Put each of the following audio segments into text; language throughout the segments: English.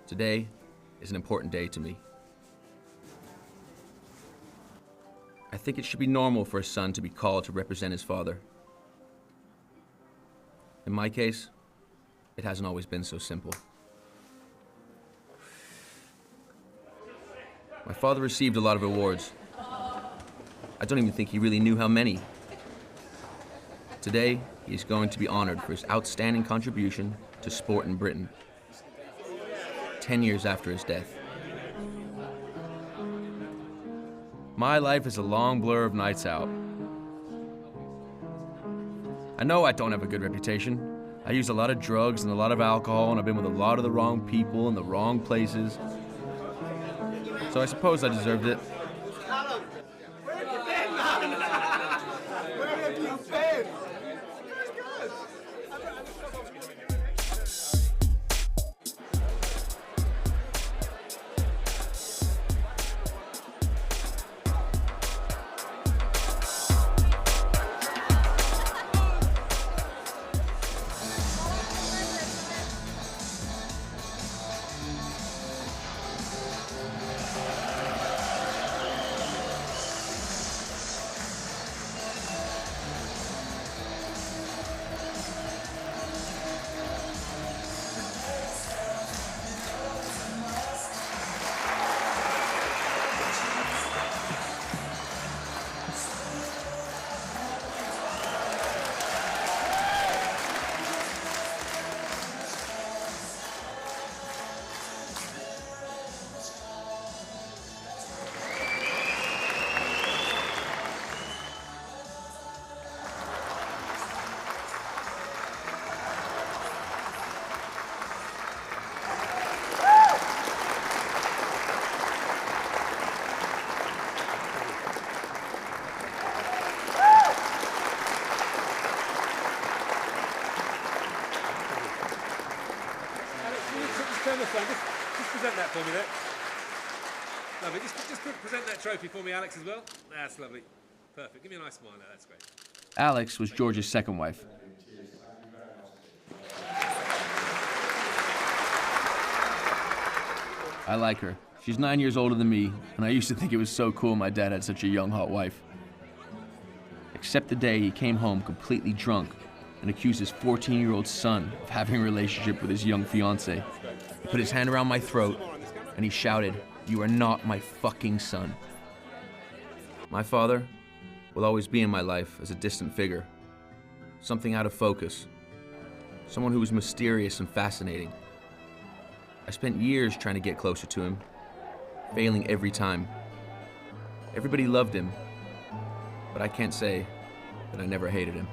Today is an important day to me. I think it should be normal for a son to be called to represent his father. In my case, it hasn't always been so simple. My father received a lot of awards. I don't even think he really knew how many. Today, he's going to be honored for his outstanding contribution to sport in Britain, 10 years after his death. My life is a long blur of nights out. I know I don't have a good reputation. I use a lot of drugs and a lot of alcohol, and I've been with a lot of the wrong people in the wrong places. So I suppose I deserved it. Calum, where have you been, man? Where have you been? Just present that for me there. Lovely. Just present that trophy for me, Alex, as well. That's lovely. Perfect. Give me a nice smile there. That's great. Alex was George's second wife. I like her. She's 9 years older than me, and I used to think it was so cool my dad had such a young, hot wife. Except the day he came home completely drunk and accused his 14-year-old son of having a relationship with his young fiancée. He put his hand around my throat, and he shouted, "You are not my fucking son." My father will always be in my life as a distant figure, something out of focus, someone who was mysterious and fascinating. I spent years trying to get closer to him, failing every time. Everybody loved him, but I can't say that I never hated him.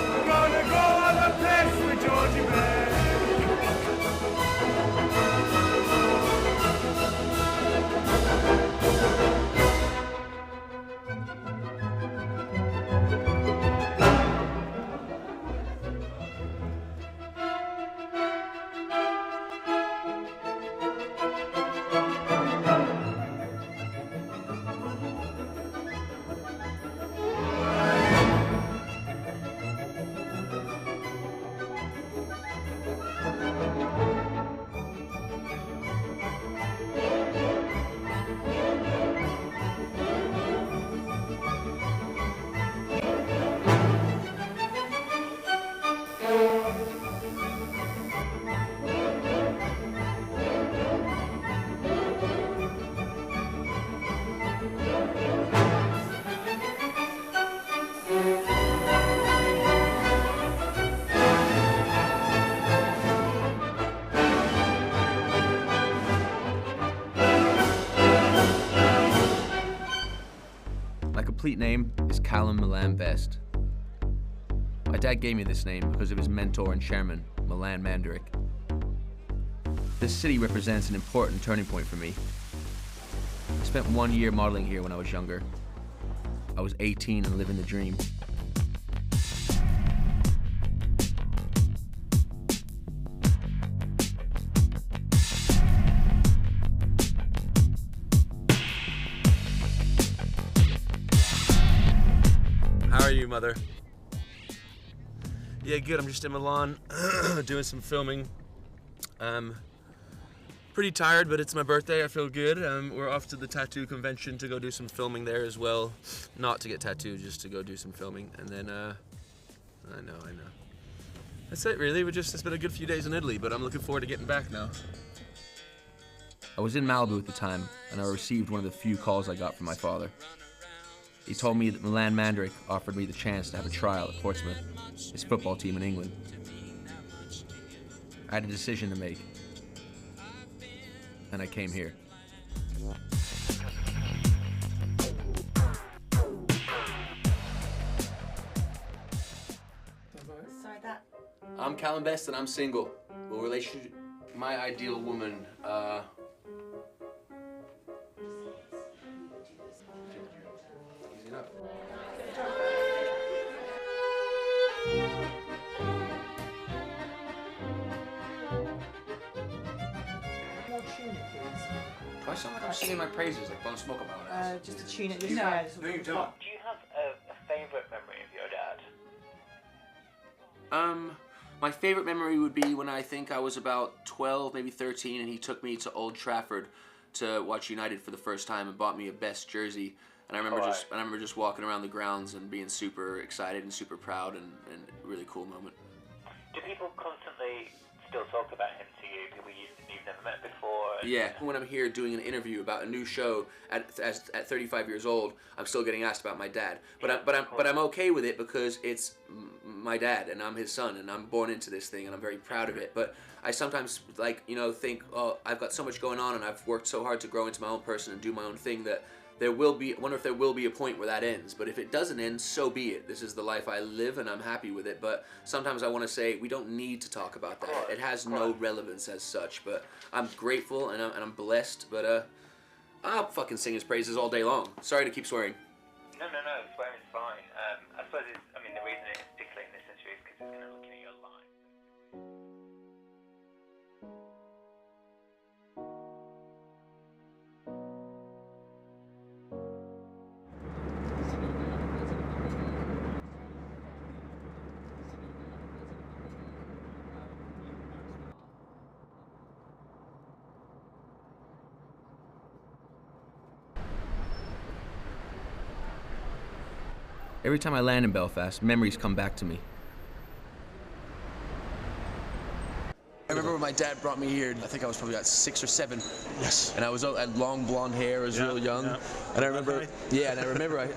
We're gonna go on the place. complete name is Calum Best. My dad gave me this name because of his mentor and chairman, Milan Mandaric. This city represents an important turning point for me. I spent 1 year modeling here when I was younger. I was 18 and living the dream. How are you, Mother? Yeah, good. I'm just in Milan doing some filming. Pretty tired, but it's my birthday. I feel good. We're off to the tattoo convention to go do some filming there as well. Not to get tattooed, just to go do some filming. And then, I know. That's it, really. It's been a good few days in Italy, but I'm looking forward to getting back now. I was in Malibu at the time, and I received one of the few calls I got from my father. He told me that Milan Mandaric offered me the chance to have a trial at Portsmouth, his football team in England. I had a decision to make, and I came here. Sorry, that. I'm Calum Best, and I'm single. Well, relationship, my ideal woman, easy enough. More tune it, please. Do I sound like I'm singing my praises, like Bone Smoke about it? Just to tune it this way. No, you don't. Do you have a favourite memory of your dad? My favorite memory would be when I think I was about 12, maybe 13, and he took me to Old Trafford to watch United for the first time and bought me a Best jersey. And I remember just walking around the grounds and being super excited and super proud and a really cool moment. Do people constantly still talk about him to you? People you've never met before? Yeah, when I'm here doing an interview about a new show at 35 years old, I'm still getting asked about my dad. But I'm okay with it because it's my dad and I'm his son and I'm born into this thing and I'm very proud of it. But I sometimes think, oh, I've got so much going on and I've worked so hard to grow into my own person and do my own thing that I wonder if there will be a point where that ends. But if it doesn't end, so be it. This is the life I live and I'm happy with it. But sometimes I want to say we don't need to talk about that. It has no relevance as such. But I'm grateful and I'm blessed. But I'll fucking sing his praises all day long. Sorry to keep swearing. No, swearing's fine. I suppose the reason it's particularly in this interview is because it's going to look at your line. Every time I land in Belfast, memories come back to me. I remember when my dad brought me here, I think I was probably about 6 or 7. Yes. And I had long blonde hair, I was real young. Yeah. And I remember,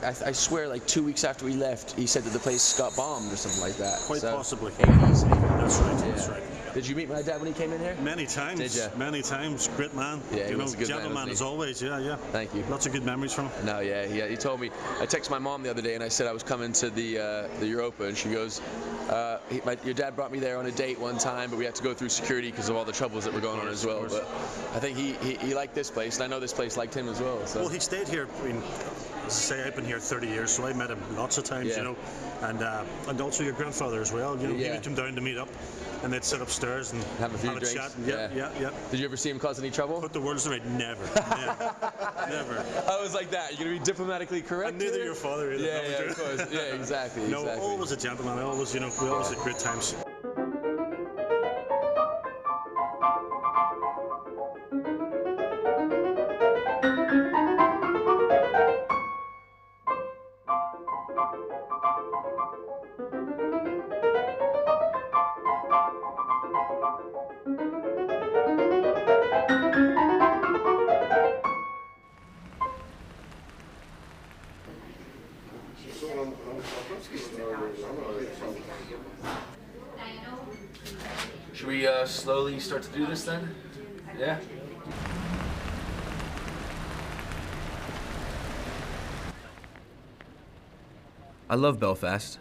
I swear, like 2 weeks after we left, he said that the place got bombed or something like that. Quite possibly. 80s. That's right, Yeah. that's right. Did you meet my dad when he came in here? Many times. Did ya? Many times. Great man. Yeah, he was a good man, gentleman wasn't he? as always. Yeah. Thank you. Lots of good memories from him. No, yeah. He told me. I texted my mom the other day and I said I was coming to the Europa, and she goes, your dad brought me there on a date one time, but we had to go through security because of all the troubles that were going on as well. But I think he liked this place, and I know this place liked him as well. So. Well, he stayed here. As I say, I've been here 30 years, so I met him lots of times, Yeah. and also your grandfather as well. He Yeah. would come down to meet up, and they'd sit upstairs and Have a few drinks. chat. Yeah. Did you ever see him cause any trouble? Put the words right. Never. Never. I was like that. You're gonna be diplomatically correct. And neither here? your father either. Yeah, of course. Yeah, exactly. No, exactly. always a gentleman. We always had great times. Should we slowly start to do this then? Yeah? I love Belfast.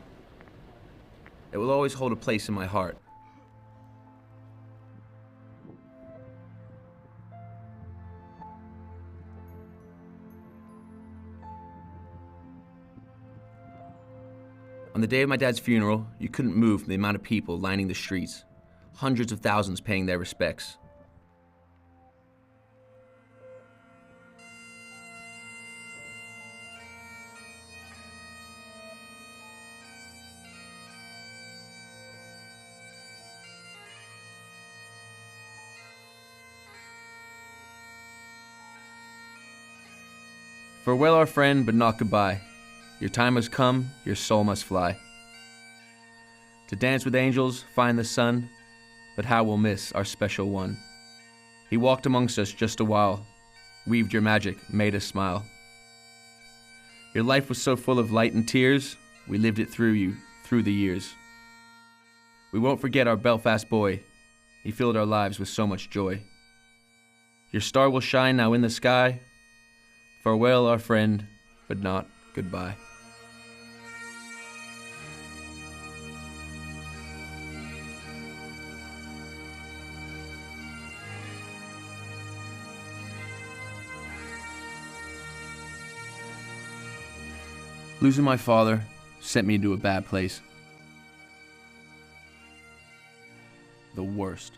It will always hold a place in my heart. On the day of my dad's funeral, you couldn't move from the amount of people lining the streets, hundreds of thousands paying their respects. Farewell, our friend, but not goodbye. Your time has come, your soul must fly. To dance with angels, find the sun, but how we'll miss our special one. He walked amongst us just a while, weaved your magic, made us smile. Your life was so full of light and tears, we lived it through you, through the years. We won't forget our Belfast boy, he filled our lives with so much joy. Your star will shine now in the sky. Farewell, our friend, but not goodbye. Losing my father sent me into a bad place. The worst,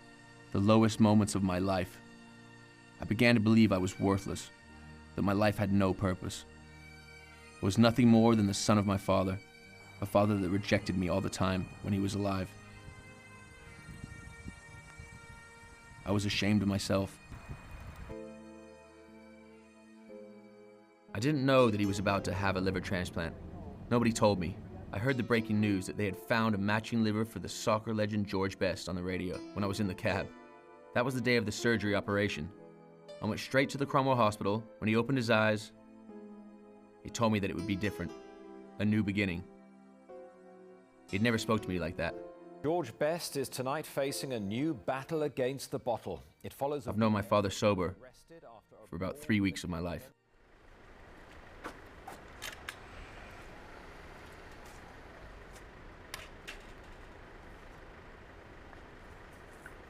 the lowest moments of my life. I began to believe I was worthless, that my life had no purpose. I was nothing more than the son of my father, a father that rejected me all the time when he was alive. I was ashamed of myself. I didn't know that he was about to have a liver transplant. Nobody told me. I heard the breaking news that they had found a matching liver for the soccer legend George Best on the radio when I was in the cab. That was the day of the surgery operation. I went straight to the Cromwell Hospital. When he opened his eyes, he told me that it would be different, a new beginning. He'd never spoke to me like that. George Best is tonight facing a new battle against the bottle. It follows. I've known my father sober for about 3 weeks of my life.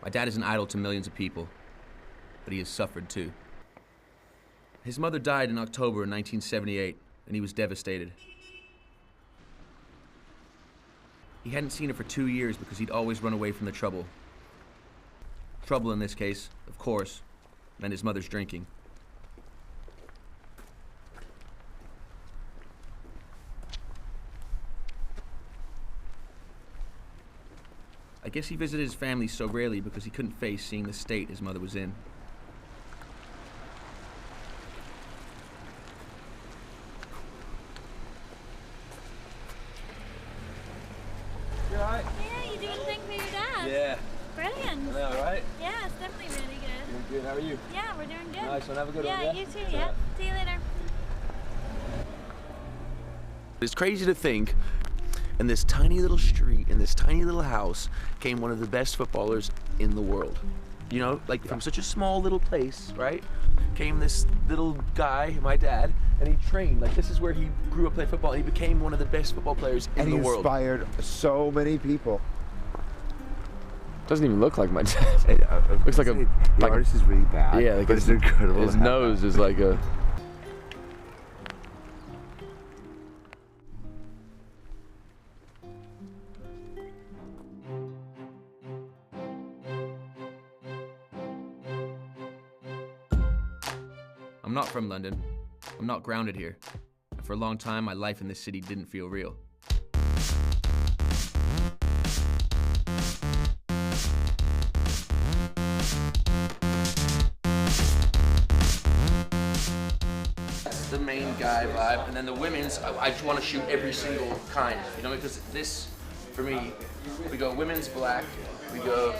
My dad is an idol to millions of people, but he has suffered too. His mother died in October 1978, and he was devastated. He hadn't seen her for 2 years because he'd always run away from the trouble. Trouble in this case, of course, meant his mother's drinking. I guess he visited his family so rarely because he couldn't face seeing the state his mother was in. You alright? Yeah, you doing a thing for your dad? Yeah. Brilliant. I know, right? Yeah, it's definitely really good. Doing good. How are you? Yeah, we're doing good. Nice one. Have a good one. Yeah, you too, yeah. See you later. It's crazy to think, in this tiny little street, in this tiny little house, came one of the best footballers in the world. You know, like from such a small little place, right? Came this little guy, my dad, and he trained. Like, this is where he grew up playing football, and he became one of the best football players in the world. And he inspired so many people. Doesn't even look like my dad. Looks like a. The artist is really bad. Yeah, like but it's incredible. His nose is like a. I'm not from London. I'm not grounded here. And for a long time, my life in this city didn't feel real. That's the main guy vibe. And then the women's, I just want to shoot every single kind. You know, because this, for me, we go women's black, we go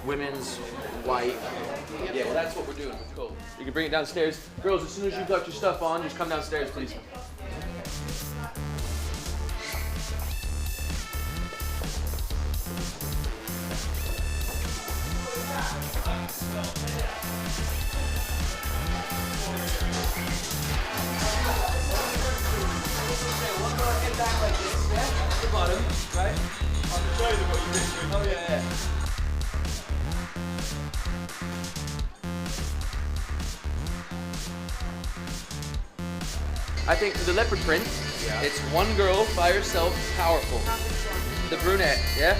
women's white. Yeah, well, that's what we're doing. Cool. You can bring it downstairs. Girls, as soon as you've got your stuff on, just come downstairs, please. stand like this, yeah? The bottom, right? On the side of what you did. Oh yeah. I think the leopard print, it's one girl by herself, powerful. The brunette, yeah?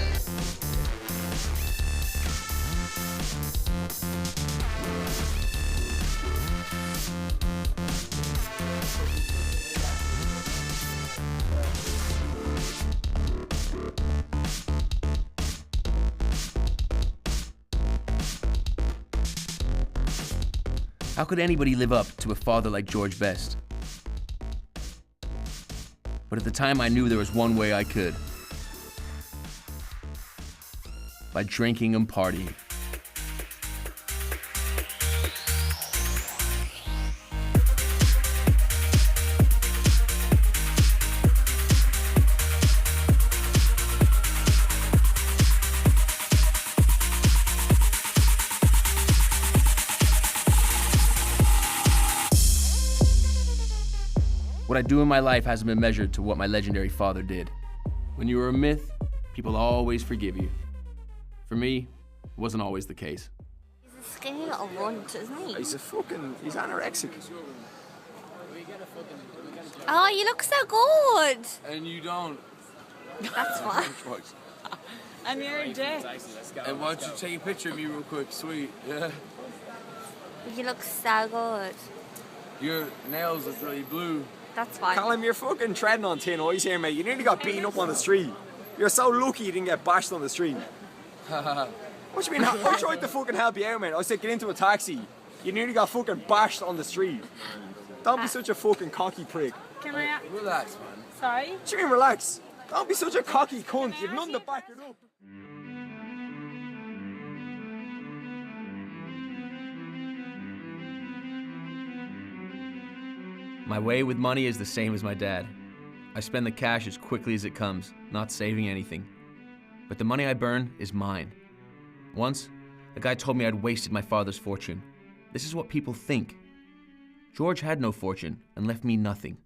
How could anybody live up to a father like George Best? But at the time I knew there was one way I could. By drinking and partying. What I do in my life hasn't been measured to what my legendary father did. When you were a myth, people always forgive you. For me, it wasn't always the case. He's a skinny little runt, isn't he? He's anorexic. Oh, you look so good. And you don't. That's fine. And you're a dick. And why don't you take a picture of me real quick, sweet? Yeah. You look so good. Your nails look really blue. That's fine. Calum, you're fucking treading on thin ice here, mate. You nearly got beaten up on the street. You're so lucky you didn't get bashed on the street. What do you mean? I tried to fucking help you out, mate. I said get into a taxi. You nearly got fucking bashed on the street. Don't be such a fucking cocky prick. Can I... Relax, man. Sorry? What do you mean relax? Don't be such a cocky cunt. You've nothing to back it up. My way with money is the same as my dad. I spend the cash as quickly as it comes, not saving anything. But the money I burn is mine. Once, a guy told me I'd wasted my father's fortune. This is what people think. George had no fortune and left me nothing.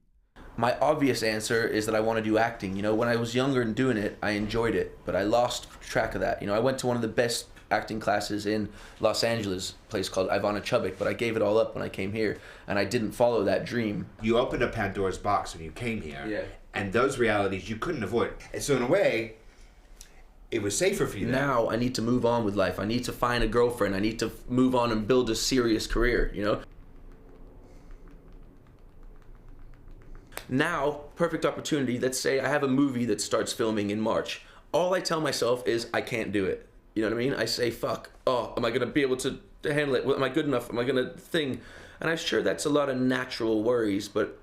My obvious answer is that I want to do acting. You know, when I was younger and doing it, I enjoyed it, but I lost track of that. You know, I went to one of the best acting classes in Los Angeles, a place called Ivana Chubbuck, but I gave it all up when I came here, and I didn't follow that dream. You opened up Pandora's box when you came here, Yeah. and those realities you couldn't avoid. And so in a way, it was safer for you then. Now I need to move on with life. I need to find a girlfriend. I need to move on and build a serious career, you know? Now, perfect opportunity. Let's say I have a movie that starts filming in March. All I tell myself is I can't do it. You know what I mean? I say, fuck, oh, am I gonna be able to handle it? Am I good enough? Am I gonna thing? And I'm sure that's a lot of natural worries, but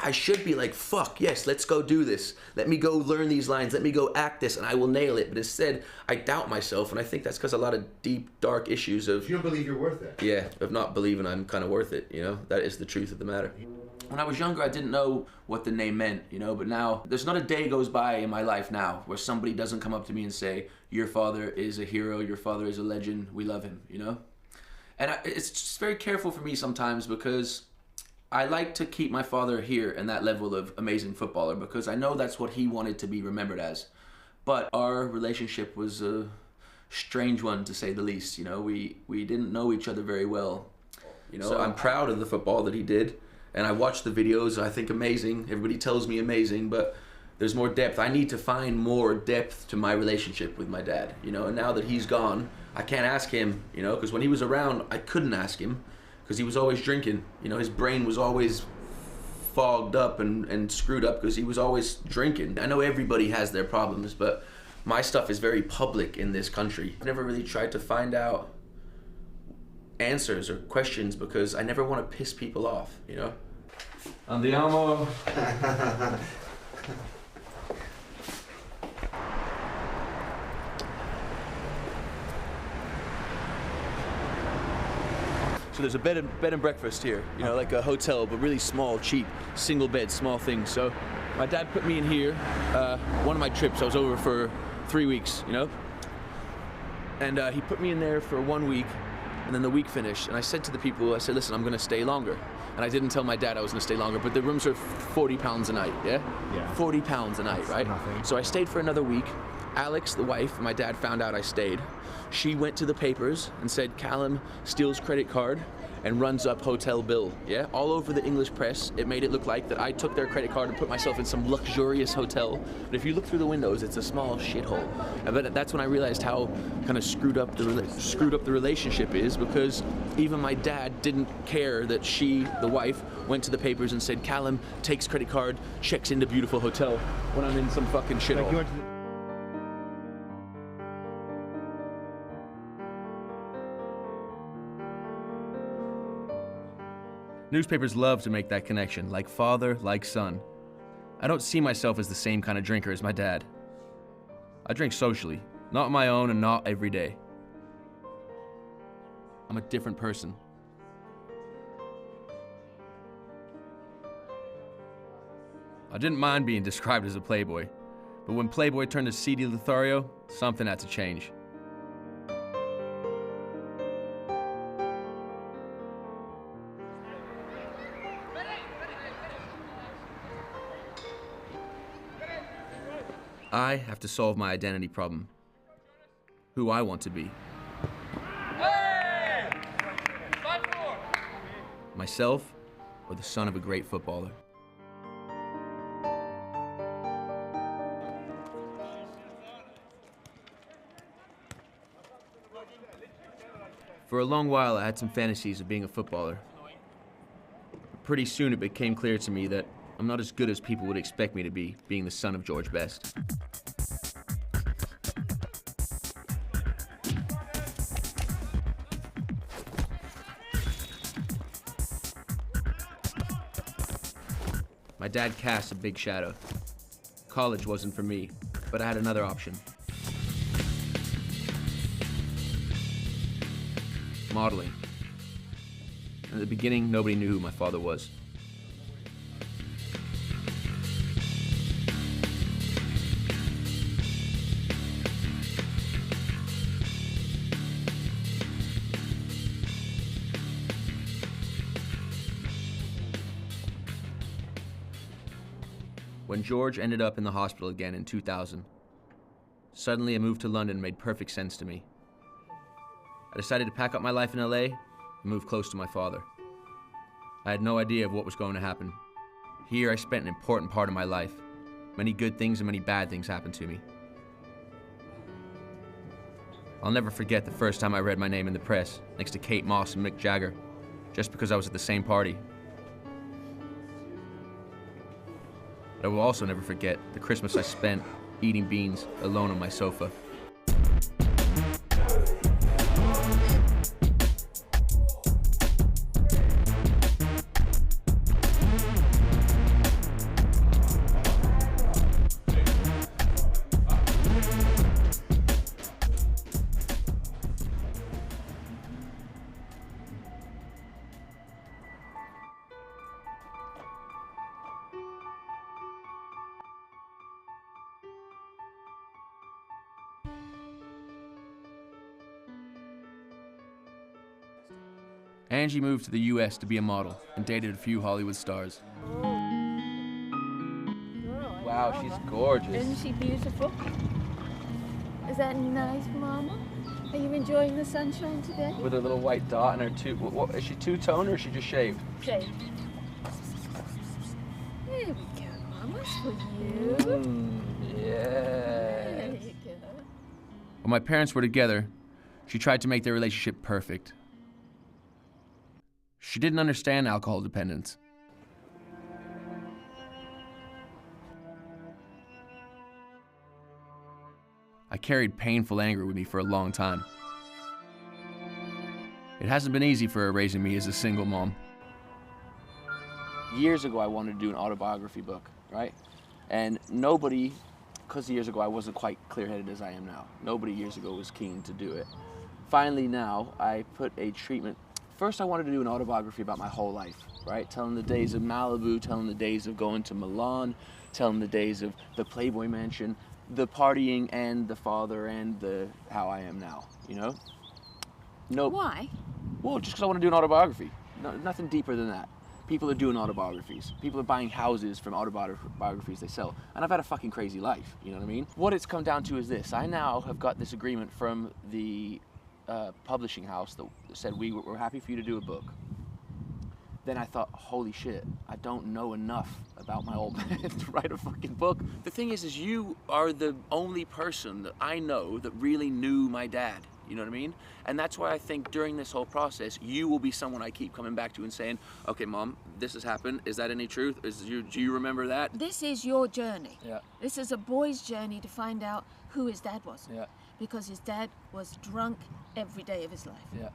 I should be like, fuck, yes, let's go do this. Let me go learn these lines. Let me go act this, and I will nail it. But instead, I doubt myself, and I think that's because a lot of deep, dark issues of... You don't believe you're worth it. Yeah, of not believing I'm kind of worth it, you know? That is the truth of the matter. When I was younger, I didn't know what the name meant, you know, but now there's not a day goes by in my life now where somebody doesn't come up to me and say, your father is a hero, your father is a legend, we love him, you know? And it's just very careful for me sometimes because I like to keep my father here in that level of amazing footballer because I know that's what he wanted to be remembered as. But our relationship was a strange one, to say the least, you know? We didn't know each other very well, you know? So I'm proud of the football that he did. And I watch the videos, I think amazing. Everybody tells me amazing, but there's more depth. I need to find more depth to my relationship with my dad, you know? And now that he's gone, I can't ask him, you know? Because when he was around, I couldn't ask him because he was always drinking. You know, his brain was always fogged up and screwed up because he was always drinking. I know everybody has their problems, but my stuff is very public in this country. I've never really tried to find out answers or questions because I never want to piss people off, you know? Andiamo. So there's a bed and breakfast here, you know, like a hotel, but really small, cheap, single bed, small things. So my dad put me in here. One of my trips, I was over for 3 weeks, you know? And he put me in there for 1 week. And then the week finished, and I said to the people, I said, listen, I'm gonna stay longer. and I didn't tell my dad I was gonna stay longer, but the rooms are £40 a night, yeah? Yeah. £40 a night, right? Nothing. So I stayed for another week. Alex, the wife, my dad found out I stayed. She went to the papers and said Calum steals credit card and runs up hotel bill, yeah? All over the English press, it made it look like that I took their credit card and put myself in some luxurious hotel. But if you look through the windows, it's a small shithole. But that's when I realized how kind of screwed up the relationship is, because even my dad didn't care that she, the wife, went to the papers and said Calum takes credit card, checks into beautiful hotel when I'm in some fucking shithole. Newspapers love to make that connection, like father, like son. I don't see myself as the same kind of drinker as my dad. I drink socially, not on my own and not every day. I'm a different person. I didn't mind being described as a playboy, but when Playboy turned to seedy Lothario, something had to change. I have to solve my identity problem. Who I want to be. Myself, or the son of a great footballer. For a long while, I had some fantasies of being a footballer. Pretty soon, it became clear to me that I'm not as good as people would expect me to be, being the son of George Best. My dad cast a big shadow. College wasn't for me, but I had another option. Modeling. In the beginning, nobody knew who my father was. When George ended up in the hospital again in 2000, suddenly a move to London made perfect sense to me. I decided to pack up my life in LA and move close to my father. I had no idea of what was going to happen. Here I spent an important part of my life. Many good things and many bad things happened to me. I'll never forget the first time I read my name in the press, next to Kate Moss and Mick Jagger, just because I was at the same party. But I will also never forget the Christmas I spent eating beans alone on my sofa. Angie moved to the US to be a model and dated a few Hollywood stars. Wow, she's gorgeous. Isn't she beautiful? Is that nice, Mama? Are you enjoying the sunshine today? With her little white dot and her is she two-tone or is she just shaved? Shaved. There we go, Mama's for you. Yeah. There you go. When my parents were together, she tried to make their relationship perfect. She didn't understand alcohol dependence. I carried painful anger with me for a long time. It hasn't been easy for her raising me as a single mom. Years ago, I wanted to do an autobiography book, right? And nobody, because years ago I wasn't quite clear-headed as I am now, nobody years ago was keen to do it. Finally now, I put a treatment. First, I wanted to do an autobiography about my whole life, right? Telling the days of Malibu, telling the days of going to Milan, telling the days of the Playboy Mansion, the partying and the father and the how I am now, you know? No. Why? Well, just because I want to do an autobiography. No, nothing deeper than that. People are doing autobiographies. People are buying houses from autobiographies they sell. And I've had a fucking crazy life, you know what I mean? What it's come down to is this. I now have got this agreement from the publishing house that said we're happy for you to do a book. Then I thought, holy shit, I don't know enough about my old man to write a fucking book. The thing is you are the only person that I know that really knew my dad. You know what I mean? And that's why I think during this whole process, you will be someone I keep coming back to and saying, okay, Mom, this has happened. Is that any truth? Do you remember that? This is your journey. Yeah. This is a boy's journey to find out who his dad was. Yeah. Because his dad was drunk every day of his life. Yeah.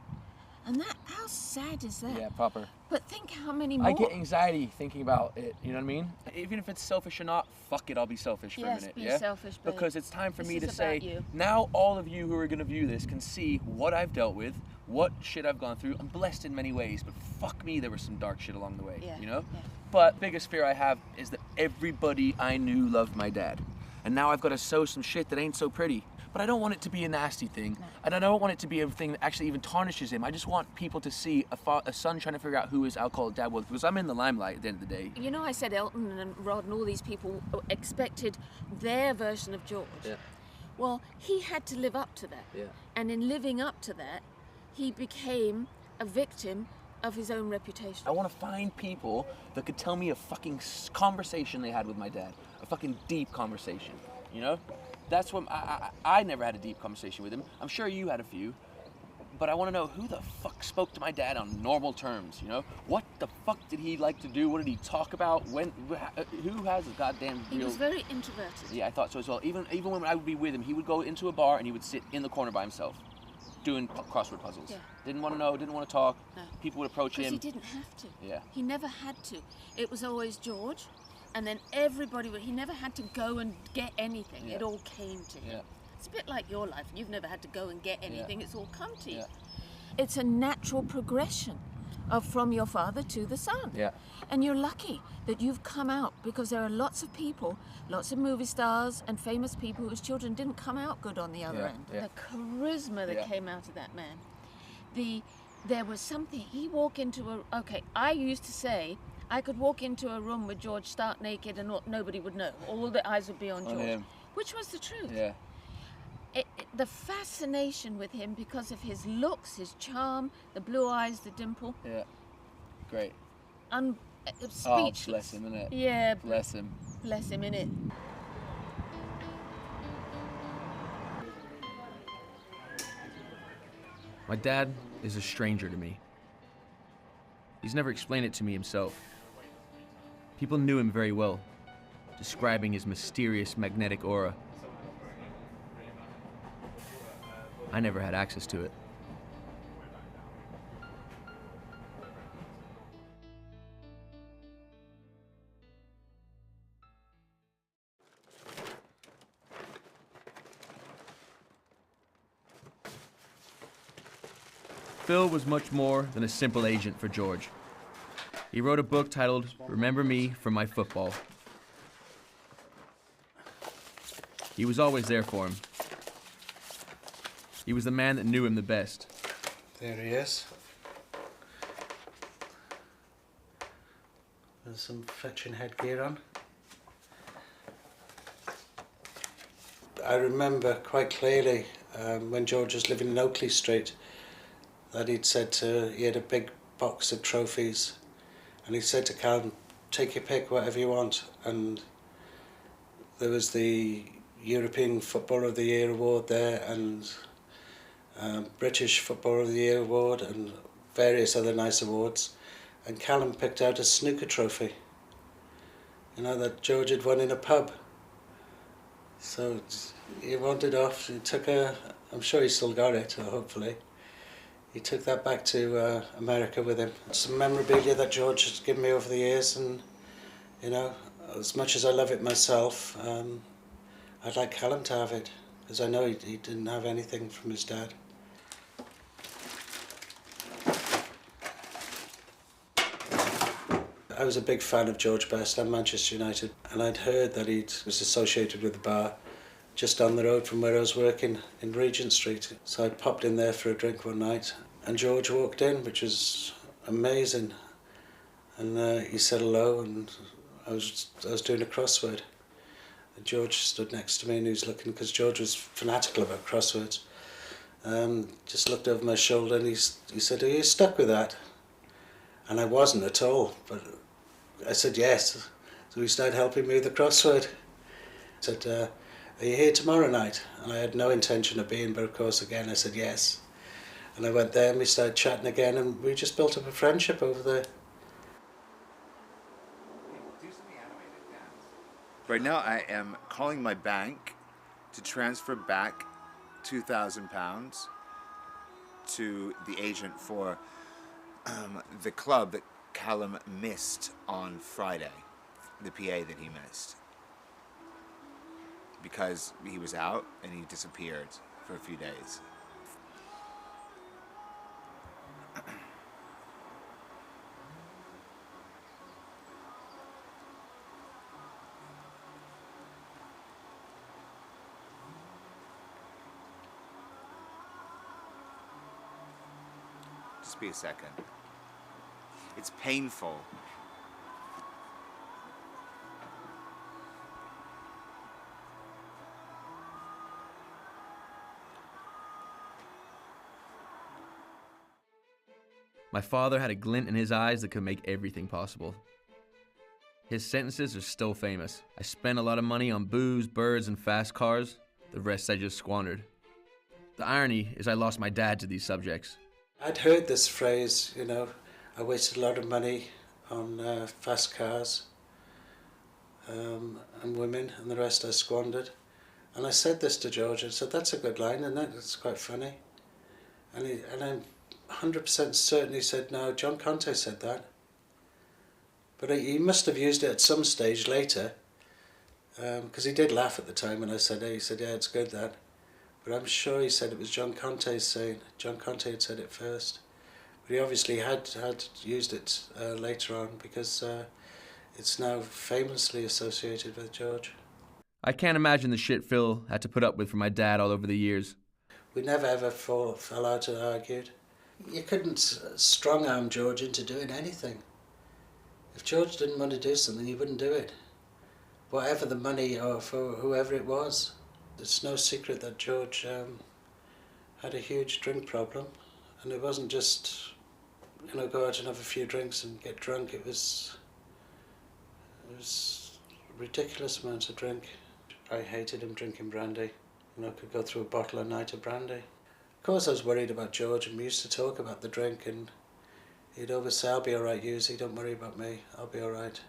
And that, how sad is that? Yeah, proper. But think how many more. I get anxiety thinking about it, you know what I mean? Even if it's selfish or not, fuck it, I'll be selfish for a minute, be yeah? selfish, babe. Because it's time for This me to is say, about you. now all of you who are gonna view this can see what I've dealt with, what shit I've gone through. I'm blessed in many ways, but fuck me, there was some dark shit along the way, Yeah, you know? yeah. But biggest fear I have is that everybody I knew loved my dad. And now I've got to sow some shit that ain't so pretty. But I don't want it to be a nasty thing. No. And I don't want it to be a thing that actually even tarnishes him. I just want people to see a son trying to figure out who his alcoholic dad was, because I'm in the limelight at the end of the day. You know, I said Elton and Rod and all these people expected their version of George. Yeah. Well, he had to live up to that. Yeah. And in living up to that, he became a victim of his own reputation. I want to find people that could tell me a fucking conversation they had with my dad. A fucking deep conversation, you know? That's what I never had a deep conversation with him. I'm sure you had a few, but I want to know who the fuck spoke to my dad on normal terms, you know? What the fuck did he like to do? What did he talk about? When? Who has a goddamn real... He was very introverted. Yeah, I thought so as well. Even when I would be with him, he would go into a bar and he would sit in the corner by himself, doing crossword puzzles. Yeah. Didn't want to know, didn't want to talk. No. People would approach him. Because he didn't have to. Yeah. He never had to. It was always George, and then everybody would... He never had to go and get anything. Yeah. It all came to him. Yeah. It's a bit like your life. You've never had to go and get anything. Yeah. It's all come to you. Yeah. It's a natural progression from your father to the son. Yeah. And you're lucky that you've come out, because there are lots of people, lots of movie stars and famous people whose children didn't come out good on the other Yeah, end. yeah. The charisma that Yeah. came out of that man. There was something, he walked into a... Okay, I used to say I could walk into a room with George stark naked and nobody would know. All the eyes would be on George. him. Which was the truth. Yeah. The fascination with him because of his looks, his charm, the blue eyes, the dimple. Yeah. Great. Speechless. Oh, bless him, innit? Yeah. Bless him. Bless him, innit? My dad is a stranger to me. He's never explained it to me himself. People knew him very well, describing his mysterious magnetic aura. I never had access to it. Phil was much more than a simple agent for George. He wrote a book titled Remember Me from My Football. He was always there for him. He was the man that knew him the best. There he is. There's some fetching headgear on. I remember quite clearly when George was living in Oakley Street that he had a big box of trophies, and he said to Calum, take your pick, whatever you want. And there was the European Footballer of the Year award there, and British Footballer of the Year award, and various other nice awards. And Calum picked out a snooker trophy, you know, that George had won in a pub. So he wandered off, he took I'm sure he still got it, hopefully. He took that back to America with him. Some memorabilia that George has given me over the years, and, you know, as much as I love it myself, I'd like Calum to have it, because I know he didn't have anything from his dad. I was a big fan of George Best and Manchester United, and I'd heard that he was associated with the bar just down the road from where I was working in Regent Street. So I popped in there for a drink one night, and George walked in, which was amazing. And he said hello, and I was doing a crossword. And George stood next to me, and he was looking, because George was fanatical about crosswords. Just looked over my shoulder, and he said, "Are you stuck with that?" And I wasn't at all, but I said yes. So he started helping me with the crossword. He said, "Are you here tomorrow night?" And I had no intention of being, but of course again I said yes. And I went there, and we started chatting again, and we just built up a friendship over there. Right now I am calling my bank to transfer back £2,000 to the agent for the club that Calum missed on Friday, the PA that he missed, because he was out and he disappeared for a few days. Just be a second. It's painful. My father had a glint in his eyes that could make everything possible. His sentences are still famous. I spent a lot of money on booze, birds, and fast cars. The rest I just squandered. The irony is I lost my dad to these subjects. I'd heard this phrase, I wasted a lot of money on fast cars and women, and the rest I squandered. And I said this to George. I said, "That's a good line, isn't it? It's quite funny." And I'm 100% certain he said, "No, John Conte said that." But he must have used it at some stage later, because he did laugh at the time when I said it. He said, "Yeah, it's good, that." But I'm sure he said it was John Conte's saying. John Conte had said it first. But he obviously had used it later on, because it's now famously associated with George. I can't imagine the shit Phil had to put up with from my dad all over the years. We never ever fell out and argued. You couldn't strong-arm George into doing anything. If George didn't want to do something, he wouldn't do it. Whatever the money or for whoever it was. It's no secret that George had a huge drink problem. And it wasn't just, go out and have a few drinks and get drunk. It was ridiculous amounts of drink. I hated him drinking brandy. I could go through a bottle a night of brandy. Of course I was worried about George, and we used to talk about the drink, and he'd always say, "I'll be all right, Yuzi, don't worry about me, I'll be all right."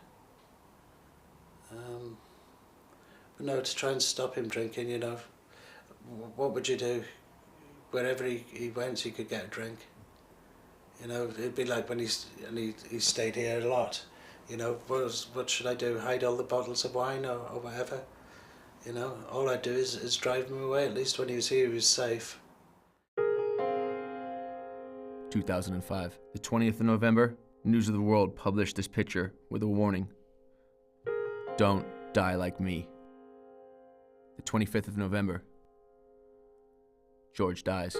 But no, to try and stop him drinking, what would you do? Wherever he went, he could get a drink. It'd be like when he stayed here a lot. What should I do? Hide all the bottles of wine or whatever? All I'd do is drive him away. At least when he was here, he was safe. 2005. The 20th of November, News of the World published this picture with a warning. Don't die like me. The 25th of November, George dies.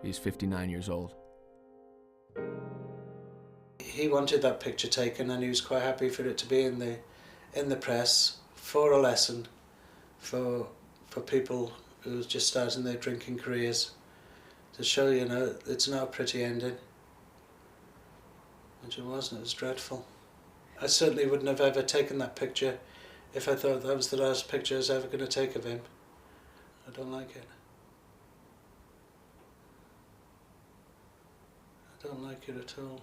He's 59 years old. He wanted that picture taken, and he was quite happy for it to be in the press for a lesson for people who was just starting their drinking careers, to show, it's not a pretty ending. Which it wasn't. It was dreadful. I certainly wouldn't have ever taken that picture if I thought that was the last picture I was ever going to take of him. I don't like it. I don't like it at all.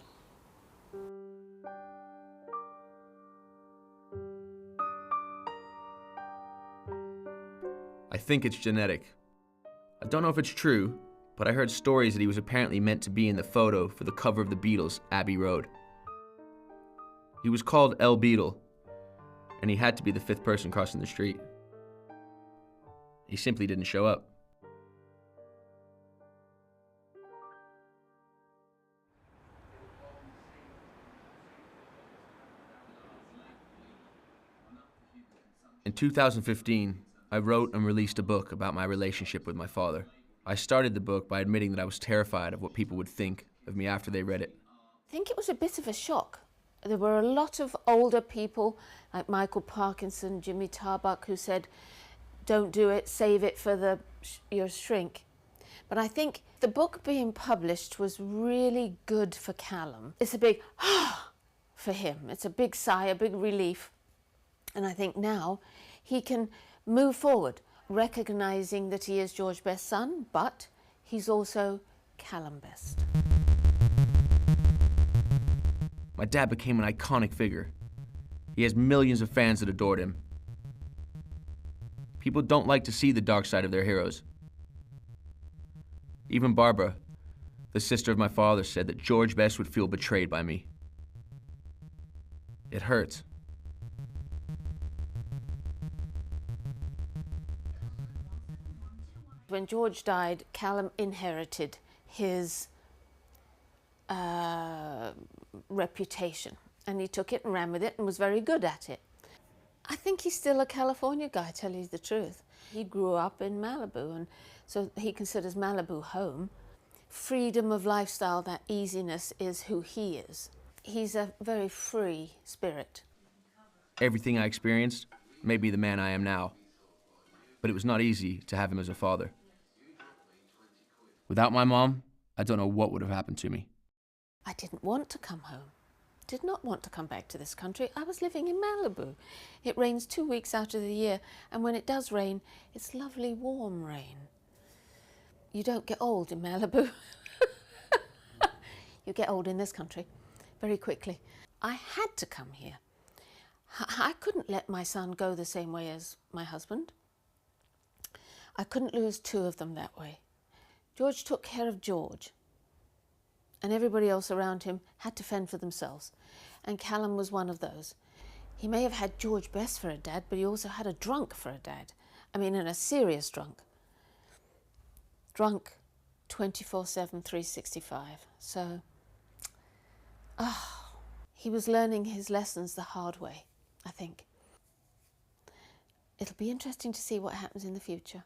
I think it's genetic. I don't know if it's true, but I heard stories that he was apparently meant to be in the photo for the cover of the Beatles' Abbey Road. He was called El Beatle, and he had to be the fifth person crossing the street. He simply didn't show up. In 2015, I wrote and released a book about my relationship with my father. I started the book by admitting that I was terrified of what people would think of me after they read it. think it was a bit of a shock. There were a lot of older people like Michael Parkinson, Jimmy Tarbuck, who said, don't do it, save it for your shrink. But I think the book being published was really good for Calum. It's a big for him. It's a big sigh, a big relief. And I think now he can move forward, recognising that he is George Best's son, but he's also Calum Best. My dad became an iconic figure. He has millions of fans that adored him. People don't like to see the dark side of their heroes. Even Barbara, the sister of my father, said that George Best would feel betrayed by me. It hurts. When George died, Calum inherited his reputation, and he took it and ran with it and was very good at it. I think he's still a California guy, tell you the truth. He grew up in Malibu, and so he considers Malibu home. Freedom of lifestyle, that easiness, is who he is. He's a very free spirit. Everything I experienced made me the man I am now, but it was not easy to have him as a father. Without my mom, I don't know what would have happened to me. I didn't want to come home. Did not want to come back to this country. I was living in Malibu. It rains 2 weeks out of the year, and when it does rain, it's lovely warm rain. You don't get old in Malibu. You get old in this country very quickly. I had to come here. I couldn't let my son go the same way as my husband. I couldn't lose two of them that way. George took care of George, and everybody else around him had to fend for themselves. And Calum was one of those. He may have had George Best for a dad, but he also had a drunk for a dad. I mean, and a serious drunk. Drunk 24/7, 365. So, he was learning his lessons the hard way, I think. It'll be interesting to see what happens in the future.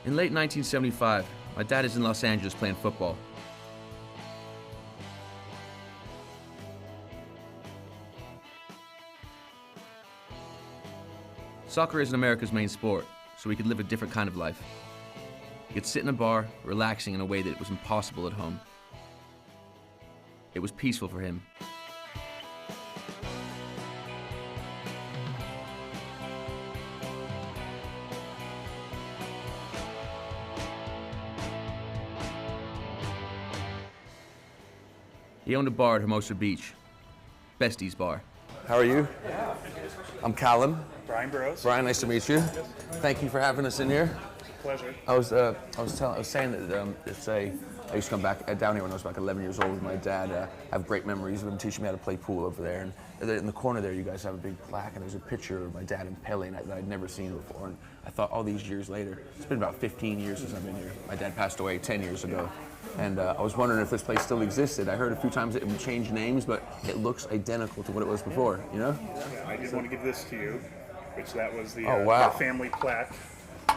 In late 1975, my dad is in Los Angeles playing football. Soccer isn't America's main sport, so he could live a different kind of life. He could sit in a bar, relaxing in a way that was impossible at home. It was peaceful for him. He owned a bar at Hermosa Beach, Bestie's Bar. How are you? I'm Calum. Brian Burrows. Brian, nice to meet you. Thank you for having us in here. Pleasure. I was saying that I used to come back down here when I was like 11 years old with my dad. I have great memories of him teaching me how to play pool over there. And in the corner there, you guys have a big plaque, and there's a picture of my dad and Pele that I'd never seen before. And I thought all these years later, it's been about 15 years since I've been here. My dad passed away 10 years ago. And I was wondering if this place still existed. I heard a few times it would change names, but it looks identical to what it was before, you know? Yeah, I did want to give this to you, which that was the wow. family plaque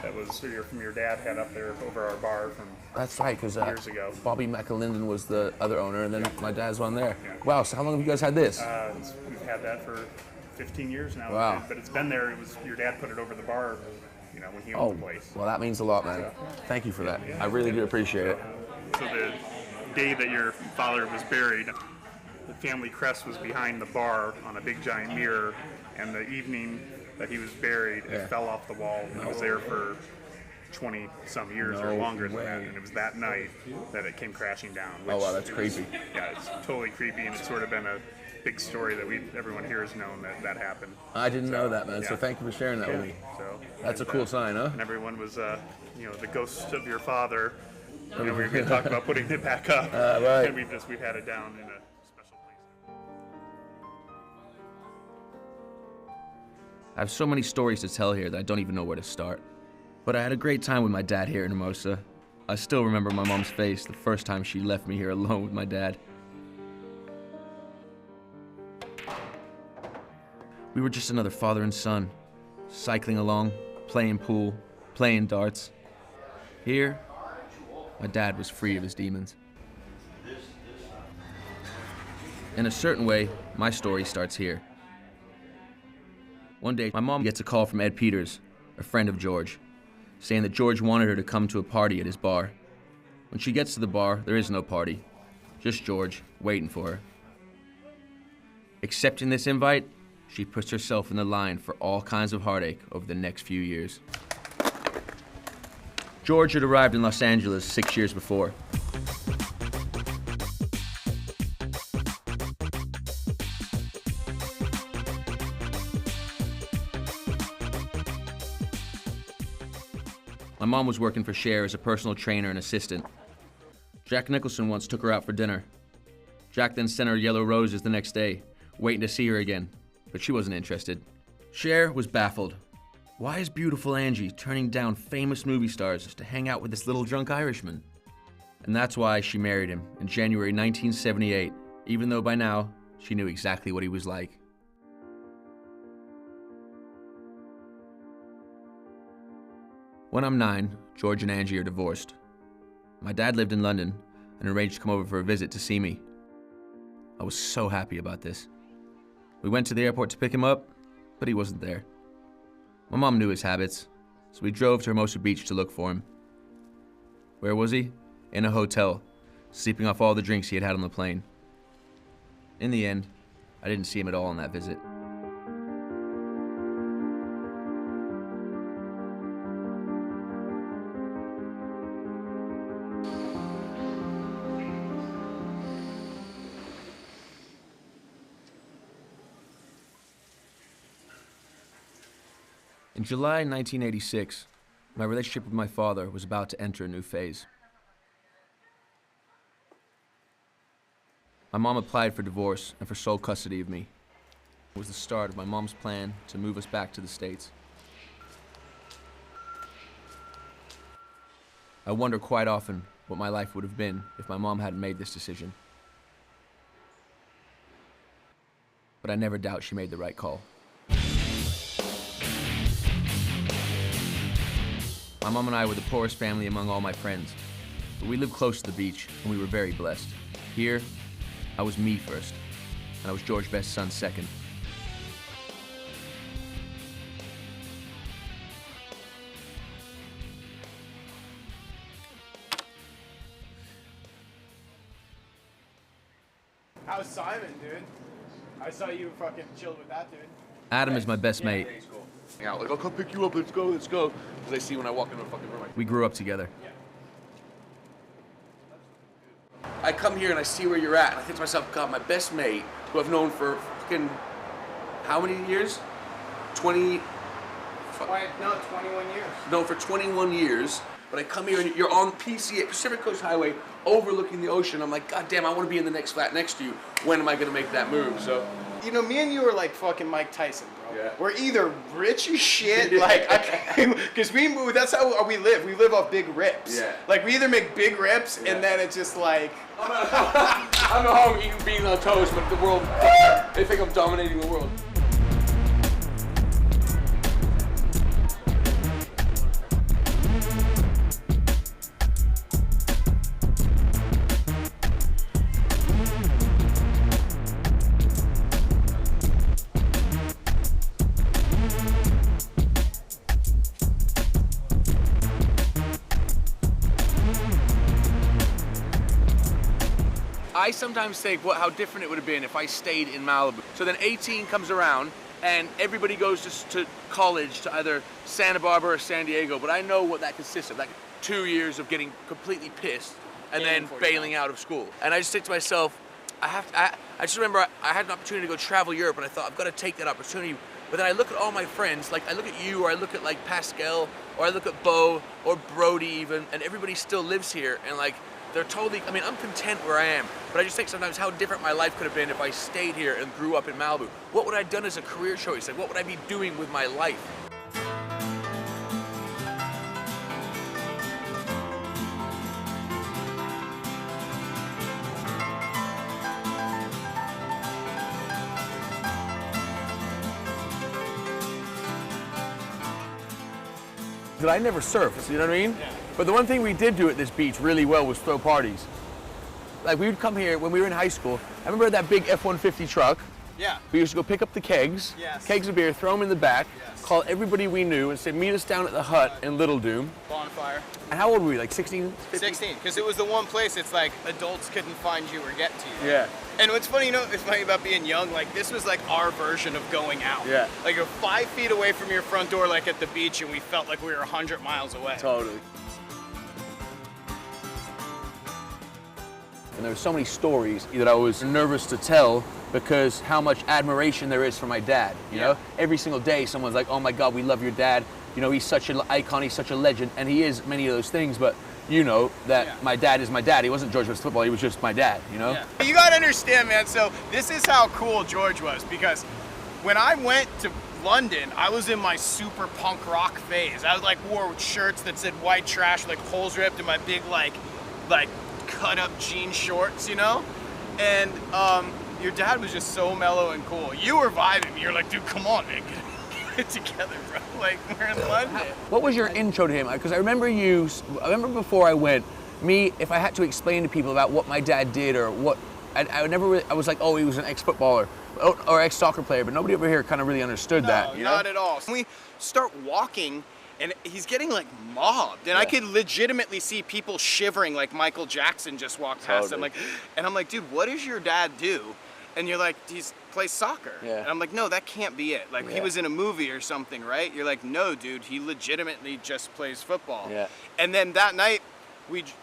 that was from your dad had up there over our bar from That's right, because years ago. Bobby McAlinden was the other owner, and then my dad's one there. Yeah. Wow, so how long have you guys had this? We've had that for 15 years now. Wow. But it's been there. It was your dad put it over the bar, when he owned the place. Well, that means a lot, man. Thank you for that. I really do appreciate it. So the day that your father was buried, the family crest was behind the bar on a big giant mirror, and the evening that he was buried, it fell off the wall, and it was there for 20-some years or longer than that, and it was that night that it came crashing down. Oh, wow, that's creepy. Yeah, it's totally creepy, and it's sort of been a big story that everyone here has known that happened. I didn't know that, man, so thank you for sharing that with me. So, that's a cool sign, huh? And everyone was, the ghost of your father. We were going to talk about putting it back up, right. and we've had it down in a special place. I have so many stories to tell here that I don't even know where to start. But I had a great time with my dad here in Hermosa. I still remember my mom's face the first time she left me here alone with my dad. We were just another father and son, cycling along, playing pool, playing darts. Here, my dad was free of his demons. In a certain way, my story starts here. One day, my mom gets a call from Ed Peters, a friend of George, saying that George wanted her to come to a party at his bar. When she gets to the bar, there is no party, just George waiting for her. Accepting this invite, she puts herself in the line for all kinds of heartache over the next few years. George had arrived in Los Angeles 6 years before. My mom was working for Cher as a personal trainer and assistant. Jack Nicholson once took her out for dinner. Jack then sent her yellow roses the next day, waiting to see her again, but she wasn't interested. Cher was baffled. Why is beautiful Angie turning down famous movie stars to hang out with this little drunk Irishman? And that's why she married him in January 1978, even though by now she knew exactly what he was like. When I'm 9, George and Angie are divorced. My dad lived in London and arranged to come over for a visit to see me. I was so happy about this. We went to the airport to pick him up, but he wasn't there. My mom knew his habits, so we drove to Hermosa Beach to look for him. Where was he? In a hotel, sleeping off all the drinks he had had on the plane. In the end, I didn't see him at all on that visit. In July 1986, my relationship with my father was about to enter a new phase. My mom applied for divorce and for sole custody of me. It was the start of my mom's plan to move us back to the States. I wonder quite often what my life would have been if my mom hadn't made this decision. But I never doubt she made the right call. My mom and I were the poorest family among all my friends, but we lived close to the beach and we were very blessed. Here, I was me first, and I was George's best son second. How's Simon, dude? I saw you fucking chilled with that dude. Adam is my best mate. Yeah, like, I'll come pick you up, let's go. Because I see when I walk into a fucking room. We grew up together. I come here and I see where you're at, and I think to myself, God, my best mate, who I've known for fucking, how many years? 20... No, 21 years. Known for 21 years, but I come here and you're on PCA, Pacific Coast Highway, overlooking the ocean. I'm like, God damn, I want to be in the next flat next to you. When am I going to make that move? So, you know, me and you are like fucking Mike Tyson, bro. Yeah. We're either rich as shit, like, because we move, that's how we live. We live off big rips. Yeah. Like, we either make big rips and then it's just like... I'm at home eating beans on toast, but the world, they think I'm dominating the world. I sometimes think how different it would have been if I stayed in Malibu. So then 18 comes around and everybody goes to college to either Santa Barbara or San Diego, but I know what that consists of, like 2 years of getting completely pissed and then bailing out of school. And I just think to myself, I just remember I had an opportunity to go travel Europe and I thought, I've got to take that opportunity. But then I look at all my friends, like I look at you, or I look at like Pascal, or I look at Bo, or Brody even, and everybody still lives here. And like, they're totally, I mean, I'm content where I am, but I just think sometimes how different my life could have been if I stayed here and grew up in Malibu. What would I have done as a career choice? Like, what would I be doing with my life? That I never surfed, you know what I mean? Yeah. But the one thing we did do at this beach really well was throw parties. Like, we would come here when we were in high school. I remember that big F-150 truck. Yeah. We used to go pick up the kegs, kegs of beer, throw them in the back, call everybody we knew and say, meet us down at the hut in Little Doom. Bonfire. And how old were we, like 16? 16, because it was the one place it's like adults couldn't find you or get to you. Yeah. And what's funny, it's funny about being young, like this was like our version of going out. Yeah. Like you're 5 feet away from your front door, like at the beach, and we felt like we were 100 miles away. Totally. And there were so many stories that I was nervous to tell because how much admiration there is for my dad, you know? Every single day someone's like, oh my God, we love your dad. You know, he's such an icon, he's such a legend, and he is many of those things, but you know that my dad is my dad. He wasn't George West football, he was just my dad, you know? Yeah. You gotta understand, man, so this is how cool George was, because when I went to London, I was in my super punk rock phase. I like wore shirts that said white trash, like holes ripped, and my big like cut up jean shorts, you know? And your dad was just so mellow and cool. You were vibing. You're like, dude, come on, man, get it together, bro. Like, we're in London. What was your intro to him? Because I remember before I went, if I had to explain to people about what my dad did or what, I was like, oh, he was an ex-footballer or ex-soccer player, but nobody over here kind of really understood that. You know? Not at all. We start walking, and he's getting like mobbed, and I could legitimately see people shivering like Michael Jackson just walked past him. And I'm like, dude, what does your dad do? And you're like, he plays soccer. Yeah. And I'm like, no, that can't be it. Like, he was in a movie or something, right? You're like, no, dude, he legitimately just plays football. Yeah. And then that night,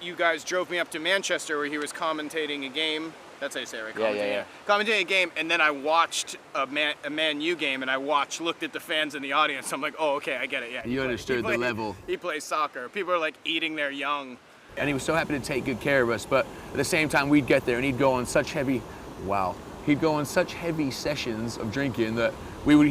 you guys drove me up to Manchester where he was commentating a game. That's how you say it, right? Commentating a game, and then I watched a Man U game, and I looked at the fans in the audience. I'm like, oh, okay, I get it. Yeah. You understood the level. He plays soccer. People are like eating their young. And he was so happy to take good care of us, but at the same time, we'd get there, and he'd go on such heavy sessions of drinking that we were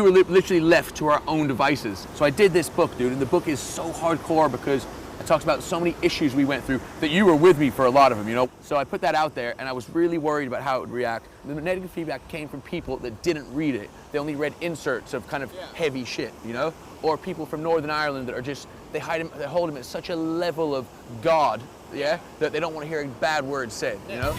literally left to our own devices. So I did this book, dude, and the book is so hardcore because it talks about so many issues we went through that you were with me for a lot of them, you know? So I put that out there, and I was really worried about how it would react. The negative feedback came from people that didn't read it. They only read inserts of kind of heavy shit, you know? Or people from Northern Ireland that are just, they hold him at such a level of God, that they don't want to hear a bad word said, you know?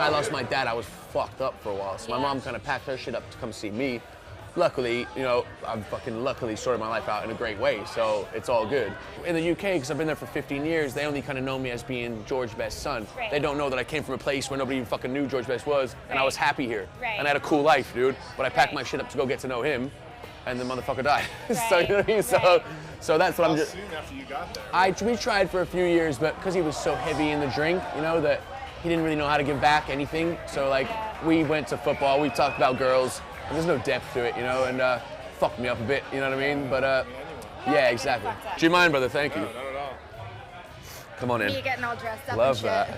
I lost my dad, I was fucked up for a while. So my mom kind of packed her shit up to come see me. Luckily, you know, I've fucking luckily sorted my life out in a great way, so it's all good. In the UK, because I've been there for 15 years, they only kind of know me as being George Best's son. Right. They don't know that I came from a place where nobody even fucking knew George Best was, and I was happy here. Right. And I had a cool life, dude. But I packed my shit up to go get to know him, and the motherfucker died. So, you know what I mean? So that's what I'm just... How soon after you got there? We tried for a few years, but because he was so heavy in the drink, you know, that he didn't really know how to give back anything. So like, we went to football, we talked about girls, and there's no depth to it, you know, and fucked me up a bit, you know what I mean? But yeah, exactly. Do you mind, brother? Thank you. No, not at all. Come on in. Me getting all dressed up Love and shit. that.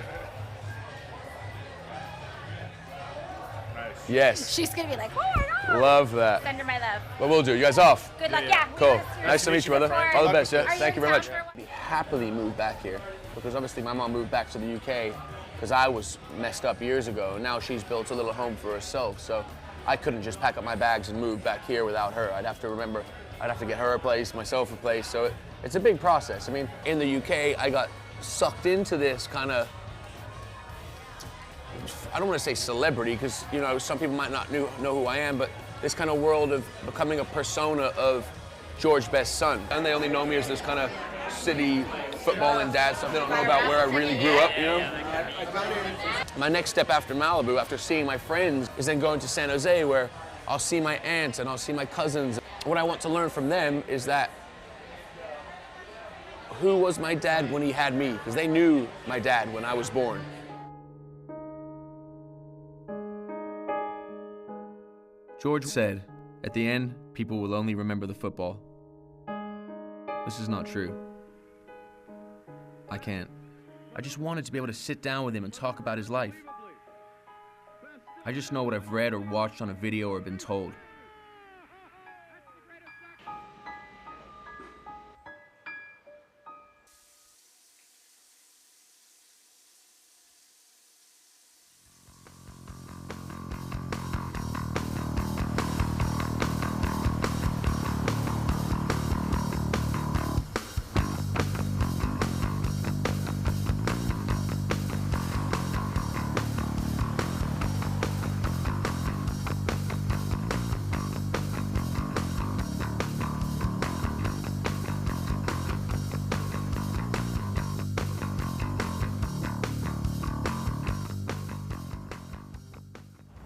Nice. Yes. She's gonna be like, oh my God. Love that. Send her my love. What we'll do, you guys off? Good luck, yeah. Cool. Nice to meet you, brother. All the best, yeah. Are Thank you very in much. town We happily moved back here because obviously my mom moved back to the UK because I was messed up years ago. And now she's built a little home for herself. So I couldn't just pack up my bags and move back here without her. I'd have to get her a place, myself a place. So it's a big process. I mean, in the UK, I got sucked into this kind of, I don't want to say celebrity because, you know, some people might not know who I am, but this kind of world of becoming a persona of George Best's son. And they only know me as this kind of city football and dad stuff. They don't know about where I really grew up, you know? My next step after Malibu, after seeing my friends, is then going to San Jose where I'll see my aunts and I'll see my cousins. what I want to learn from them is that who was my dad when he had me? Because they knew my dad when I was born. George said, at the end, people will only remember the football. This is not true. I can't. I just wanted to be able to sit down with him and talk about his life. I just know what I've read or watched on a video or been told.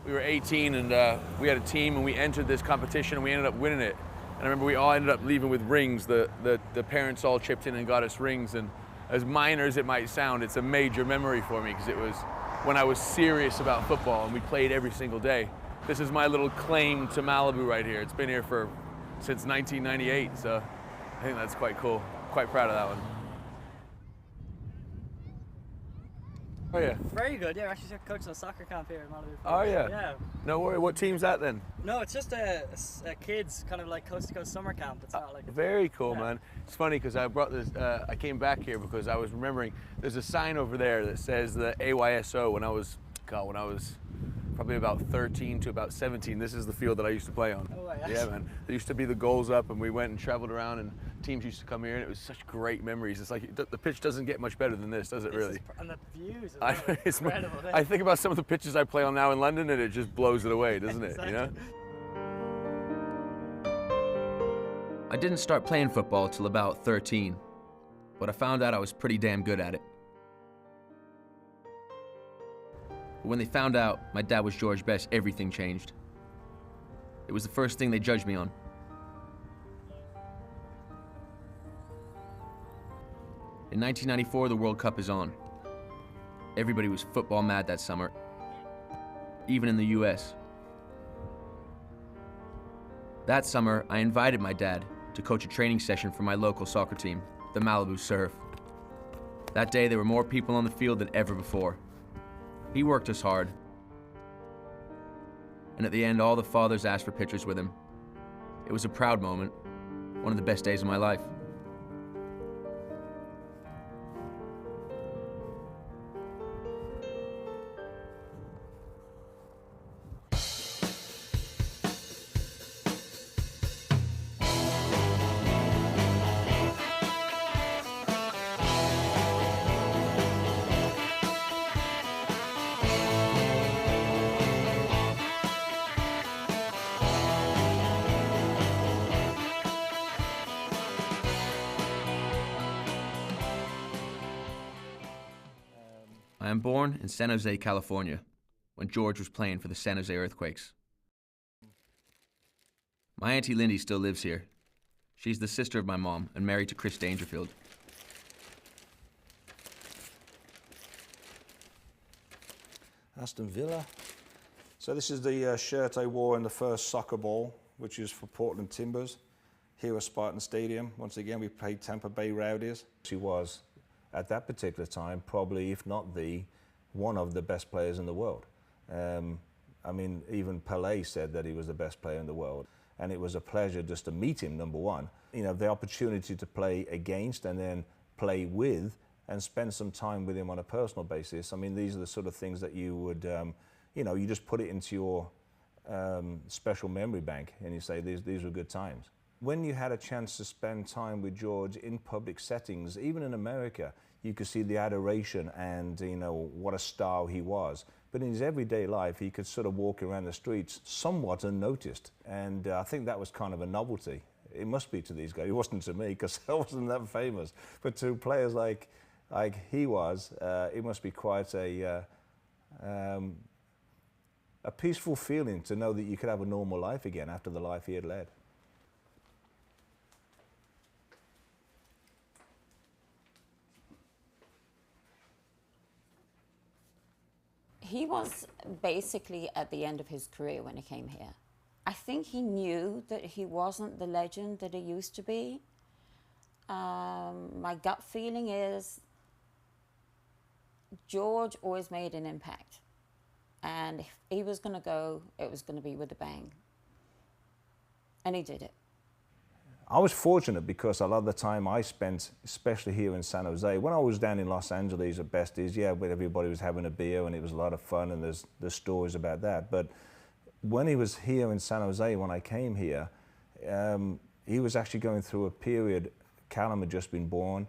We were 18 and we had a team and we entered this competition and we ended up winning it. And I remember we all ended up leaving with rings. The parents all chipped in and got us rings, and as minor as it might sound, it's a major memory for me because it was when I was serious about football and we played every single day. This is my little claim to Malibu right here. It's been here since 1998, so I think that's quite cool. Quite proud of that one. Oh yeah. Very good. Yeah, we're actually coaching a soccer camp here in Malibu. Oh yeah. Yeah. No worry. What team's that then? No, it's just a kids kind of like coast to coast summer camp. It's not like. Very cool, man. It's funny because I brought this. I came back here because I was remembering. There's a sign over there that says the AYSO. When I was probably about 13 to about 17. This is the field that I used to play on. Oh, yes. Yeah, man. There used to be the goals up, and we went and traveled around, and teams used to come here, and it was such great memories. It's like the pitch doesn't get much better than this, does it? Really? And the views. As well. It's incredible. I think about some of the pitches I play on now in London, and it just blows it away, doesn't it? Exactly. You know? I didn't start playing football till about 13, but I found out I was pretty damn good at it. But when they found out my dad was George Best, everything changed. It was the first thing they judged me on. In 1994, the World Cup is on. Everybody was football mad that summer, even in the US. That summer, I invited my dad to coach a training session for my local soccer team, the Malibu Surf. That day, there were more people on the field than ever before. He worked us hard. And at the end, all the fathers asked for pictures with him. It was a proud moment, one of the best days of my life. I am born in San Jose, California, when George was playing for the San Jose Earthquakes. My Auntie Lindy still lives here. She's the sister of my mom and married to Chris Dangerfield. Aston Villa. So this is the shirt I wore in the first soccer ball, which is for Portland Timbers, here at Spartan Stadium. Once again, we played Tampa Bay Rowdies. She was, at that particular time, probably, if not one of the best players in the world. I mean, even Pelé said that he was the best player in the world. And it was a pleasure just to meet him, number one. You know, the opportunity to play against and then play with and spend some time with him on a personal basis. I mean, these are the sort of things that you would, you know, you just put it into your special memory bank and you say, these were good times. When you had a chance to spend time with George in public settings, even in America, you could see the adoration and, you know, what a star he was. But in his everyday life, he could sort of walk around the streets somewhat unnoticed. And I think that was kind of a novelty. It must be to these guys. It wasn't to me because I wasn't that famous. But to players like he was, it must be quite a peaceful feeling to know that you could have a normal life again after the life he had led. He was basically at the end of his career when he came here. I think he knew that he wasn't the legend that he used to be. My gut feeling is George always made an impact. And if he was going to go, it was going to be with a bang. And he did it. I was fortunate because a lot of the time I spent, especially here in San Jose, when I was down in Los Angeles at Besties, yeah, where everybody was having a beer and it was a lot of fun and there's stories about that. But when he was here in San Jose, when I came here, he was actually going through a period. Calum had just been born.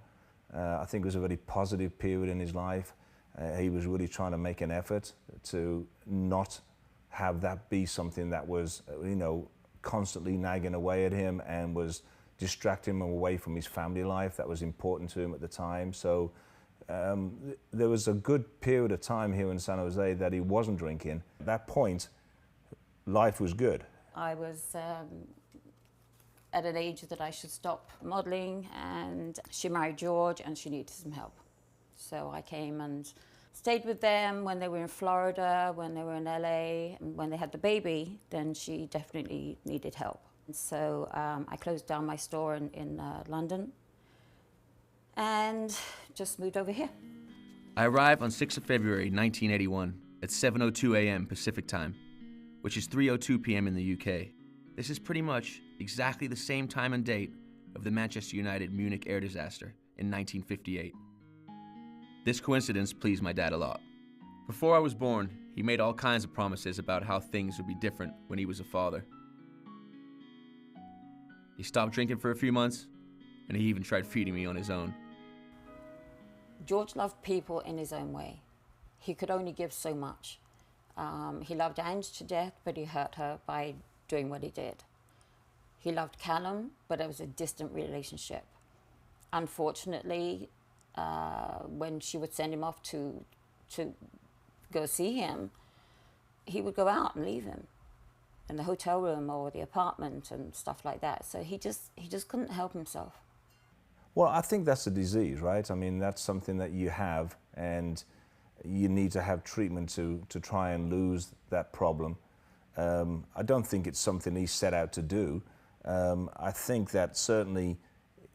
I think it was a very positive period in his life. He was really trying to make an effort to not have that be something that was, you know, constantly nagging away at him and was distracting him away from his family life that was important to him at the time. So there was a good period of time here in San Jose that he wasn't drinking. At that point, life was good. I was at an age that I should stop modeling, and she married George and she needed some help. So I came and stayed with them when they were in Florida, when they were in LA. And when they had the baby, then she definitely needed help. And so I closed down my store in London and just moved over here. I arrived on 6th of February 1981 at 7:02 a.m. Pacific time, which is 3:02 p.m. in the UK. This is pretty much exactly the same time and date of the Manchester United Munich air disaster in 1958. This coincidence pleased my dad a lot. Before I was born, he made all kinds of promises about how things would be different when he was a father. He stopped drinking for a few months, and he even tried feeding me on his own. George loved people in his own way. He could only give so much. He loved Ange to death, but he hurt her by doing what he did. He loved Calum, but it was a distant relationship. Unfortunately, when she would send him off to go see him, he would go out and leave him in the hotel room or the apartment and stuff like that. So he just couldn't help himself. Well, I think that's a disease, right? I mean, that's something that you have, and you need to have treatment to try and lose that problem. I don't think it's something he set out to do. I think that certainly,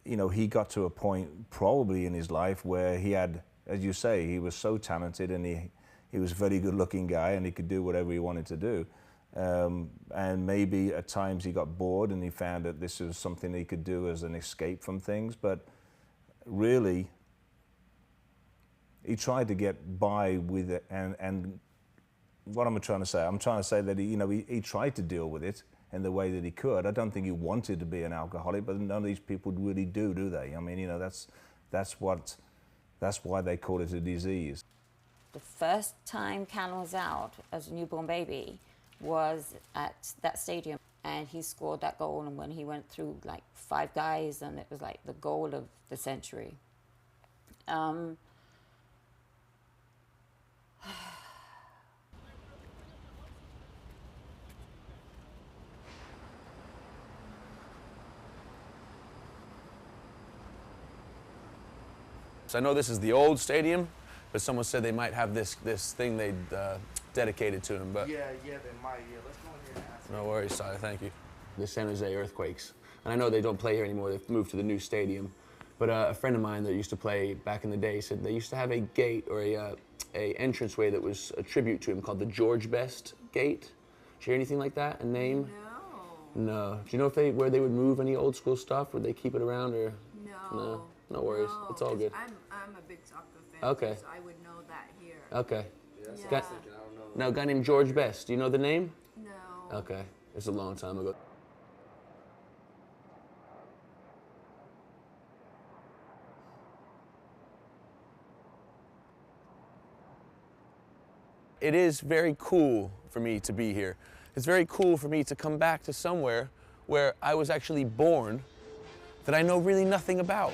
you know, he got to a point probably in his life where he had, as you say, he was so talented and he was a very good looking guy and he could do whatever he wanted to do. And maybe at times he got bored and he found that this was something he could do as an escape from things, but really he tried to get by with it. And what am I trying to say? I'm trying to say that he tried to deal with it in the way that he could. I don't think he wanted to be an alcoholic, but none of these people really do they? I mean, you know, that's why they call it a disease. The first time Calum was out as a newborn baby was at that stadium, and he scored that goal, and when he went through like 5 guys, and it was like the goal of the century. So I know this is the old stadium, but someone said they might have this thing they dedicated to him. But yeah, they might. Yeah, let's go in here and ask. No worries, Sire. Thank you. The San Jose Earthquakes, and I know they don't play here anymore. They've moved to the new stadium. But a friend of mine that used to play back in the day said they used to have a gate or a entranceway that was a tribute to him called the George Best Gate. Did you hear anything like that? A name? No. No. Do you know where they would move any old school stuff? Would they keep it around or? No. No worries. No, it's all good. I'm a big soccer fan. Okay. So I would know that here. Okay. Yeah. Now, a guy named George Best. Do you know the name? No. Okay. It's a long time ago. It is very cool for me to be here. It's very cool for me to come back to somewhere where I was actually born that I know really nothing about.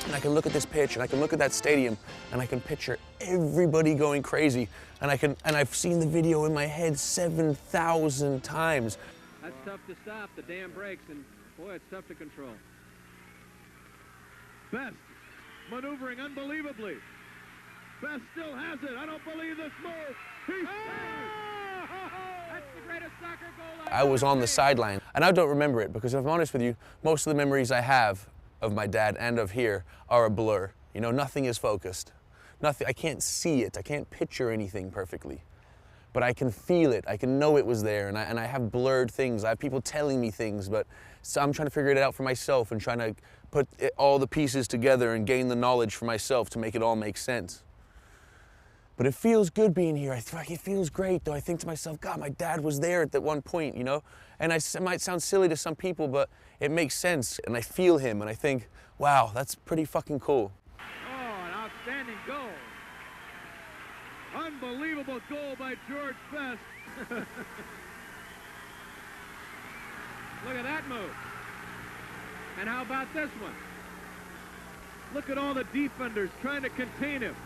And I can look at this pitch, and I can look at that stadium, and I can picture everybody going crazy. And I've seen the video in my head 7,000 times. That's tough to stop, the dam breaks, and boy, it's tough to control. Best maneuvering unbelievably. Best still has it. I don't believe this move. He's That's the greatest soccer goal I was on the sideline, and I don't remember it because if I'm honest with you, most of the memories I have of my dad and of here are a blur. You know, nothing is focused. Nothing, I can't see it. I can't picture anything perfectly. But I can feel it. I can know it was there, and I have blurred things. I have people telling me things, but so I'm trying to figure it out for myself and trying to put all the pieces together and gain the knowledge for myself to make it all make sense. But it feels good being here. It feels great, though. I think to myself, God, my dad was there at that one point, you know? And it might sound silly to some people, but it makes sense. And I feel him, and I think, wow, that's pretty fucking cool. Oh, an outstanding goal. Unbelievable goal by George Best. Look at that move. And how about this one? Look at all the defenders trying to contain him.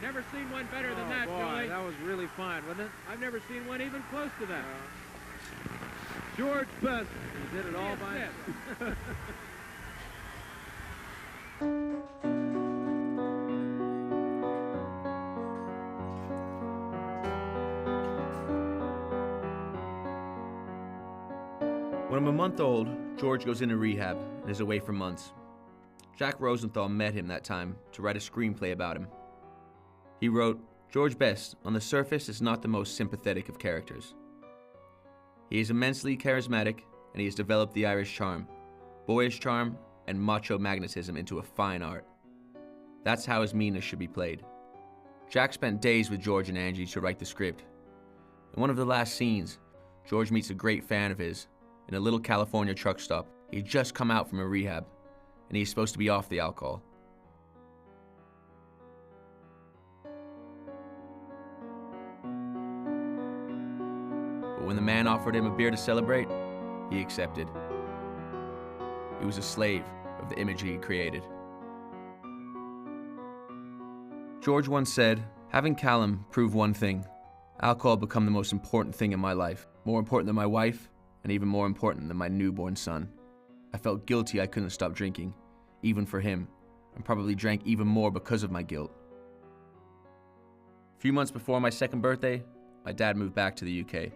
Never seen one better than that, boy, Joey. That was really fine, wasn't it? I've never seen one even close to that. George Best did it all by himself. When I'm a month old, George goes into rehab and is away for months. Jack Rosenthal met him that time to write a screenplay about him. He wrote, George Best, on the surface, is not the most sympathetic of characters. He is immensely charismatic, and he has developed the Irish charm, boyish charm, and macho magnetism into a fine art. That's how his meanness should be played. Jack spent days with George and Angie to write the script. In one of the last scenes, George meets a great fan of his in a little California truck stop. He'd just come out from a rehab, and he's supposed to be off the alcohol. But when the man offered him a beer to celebrate, he accepted. He was a slave of the image he had created. George once said, having Calum prove one thing: alcohol become the most important thing in my life, more important than my wife, and even more important than my newborn son. I felt guilty I couldn't stop drinking, even for him, and probably drank even more because of my guilt. A few months before my second birthday, my dad moved back to the UK.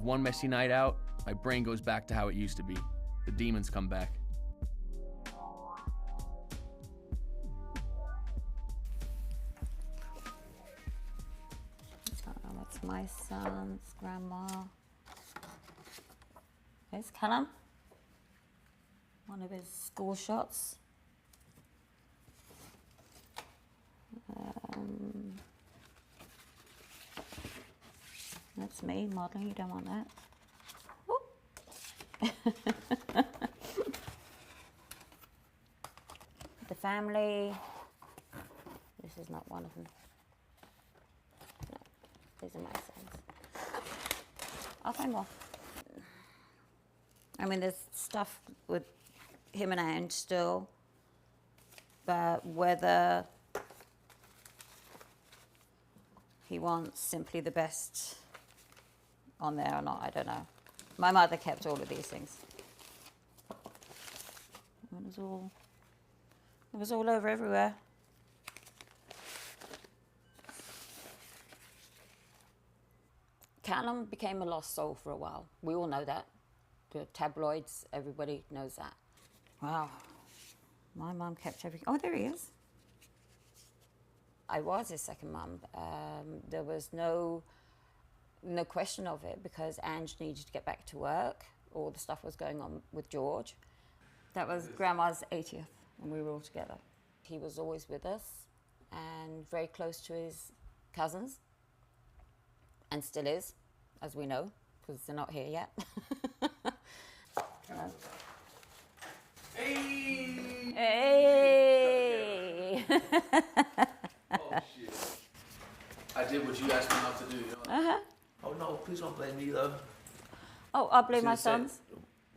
One messy night out, my brain goes back to how it used to be. The demons come back. That's my son's grandma. There's Calum. One of his school shots. That's me modeling. You don't want that. The family. This is not one of them. No, these are my sons. I'll find more. I mean, there's stuff with him and Ange still, but whether he wants simply the best on there or not, I don't know. My mother kept all of these things. It was all over everywhere. Calum became a lost soul for a while. We all know that. The tabloids, everybody knows that. Wow. My mum kept everything. Oh, there he is. I was his second mum. There was no question of it because Ange needed to get back to work. All the stuff was going on with George. That was Grandma's 80th, and we were all together. He was always with us and very close to his cousins, and still is, as we know, because they're not here yet. Hey! Hey! please don't blame me though. Oh, I'll blame my sons.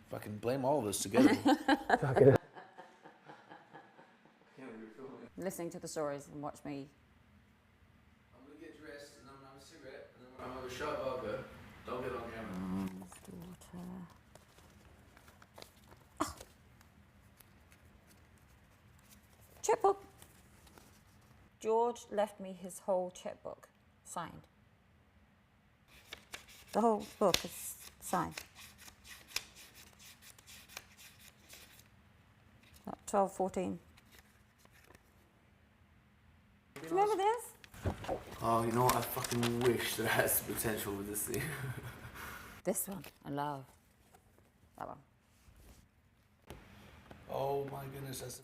Fucking blame all of us together. Listening to the stories and watch me. I'm gonna get dressed and I'm gonna have a cigarette and then I'm gonna have a shot of vodka. Don't get on camera. Checkbook. George left me his whole checkbook, signed. The whole book is signed. 12, 14. Do you remember this? Oh, you know what? I fucking wish that has the potential with this thing. This one, I love. That one. Oh my goodness,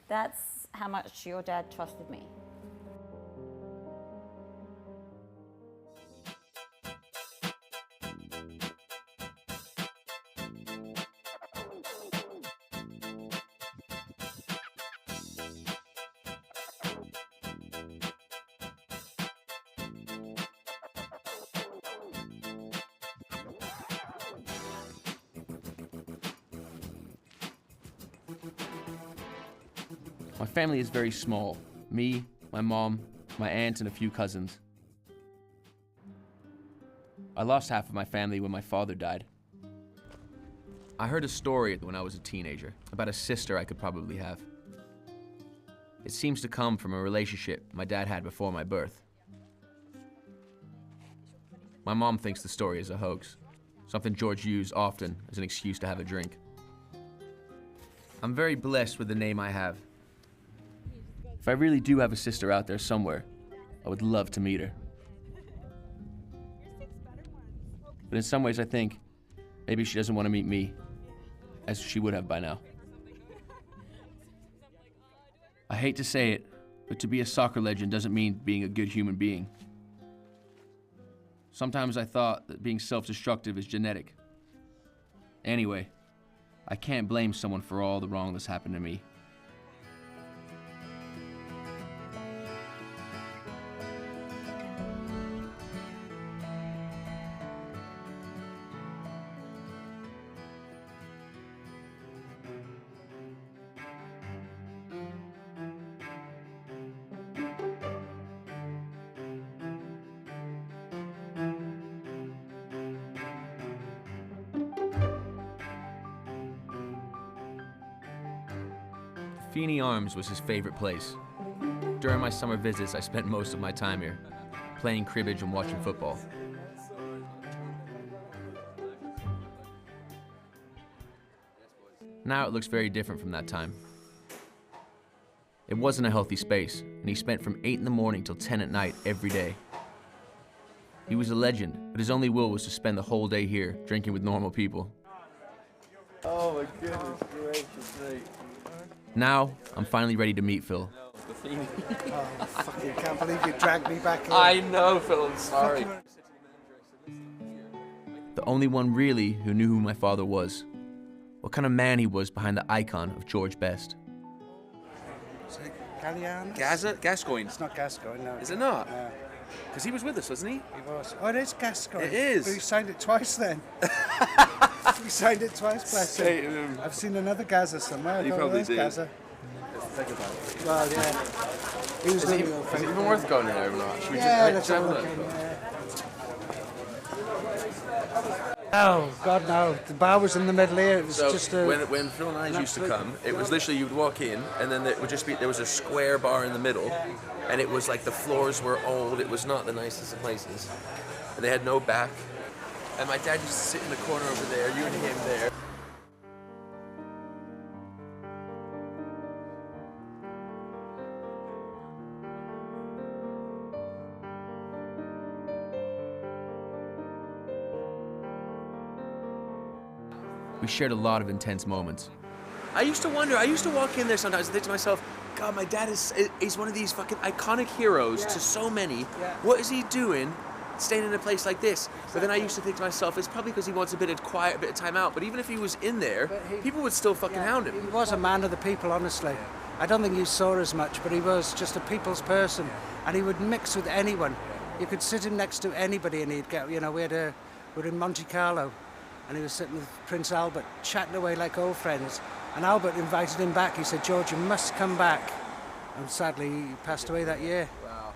That's how much your dad trusted me. My family is very small. Me, my mom, my aunt, and a few cousins. I lost half of my family when my father died. I heard a story when I was a teenager about a sister I could probably have. It seems to come from a relationship my dad had before my birth. My mom thinks the story is a hoax, something George used often as an excuse to have a drink. I'm very blessed with the name I have. If I really do have a sister out there somewhere, I would love to meet her. But in some ways I think maybe she doesn't want to meet me, as she would have by now. I hate to say it, but to be a soccer legend doesn't mean being a good human being. Sometimes I thought that being self-destructive is genetic. Anyway, I can't blame someone for all the wrong that's happened to me. Feeney Arms was his favorite place. During my summer visits, I spent most of my time here, playing cribbage and watching football. Now it looks very different from that time. It wasn't a healthy space, and he spent from 8 in the morning till 10 at night every day. He was a legend, but his only will was to spend the whole day here, drinking with normal people. Oh my goodness gracious me. Now, I'm finally ready to meet Phil. Oh, fucking can't believe you dragged me back here. I know, Phil, I'm sorry. The only one really who knew who my father was. What kind of man he was behind the icon of George Best. Is it Galliano? Gascoigne. It's not Gascoigne, no. Is it not? No. Because he was with us, wasn't he? He was. Oh, it is Gascoigne. It is. But he signed it twice then. He signed it twice, bless him. I've seen another Gaza somewhere. You probably did. Gaza. Think about it. Well, yeah. He was is it even worth going there or not? Should we let's have have a a look? look. Oh, God, no. The bar was in the middle here. It was So just a... when Phil and I used to come, it was literally you would walk in and then there was a square bar in the middle, and it was like the floors were old. It was not the nicest of places, and they had no back. And my dad used to sit in the corner over there, you and him there. We shared a lot of intense moments. I used to walk in there sometimes and think to myself, God, my dad is one of these fucking iconic heroes to so many. What is he doing staying in a place like this? But then I used to think to myself, it's probably because he wants a bit of quiet, a bit of time out. But even if he was in there, people would still fucking hound him. He was a man of the people, honestly. I don't think you saw as much, but he was just a people's person. And he would mix with anyone. You could sit him next to anybody and he'd get, we were in Monte Carlo and he was sitting with Prince Albert, chatting away like old friends. And Albert invited him back. He said, George, you must come back. And sadly, he passed away that year. Wow.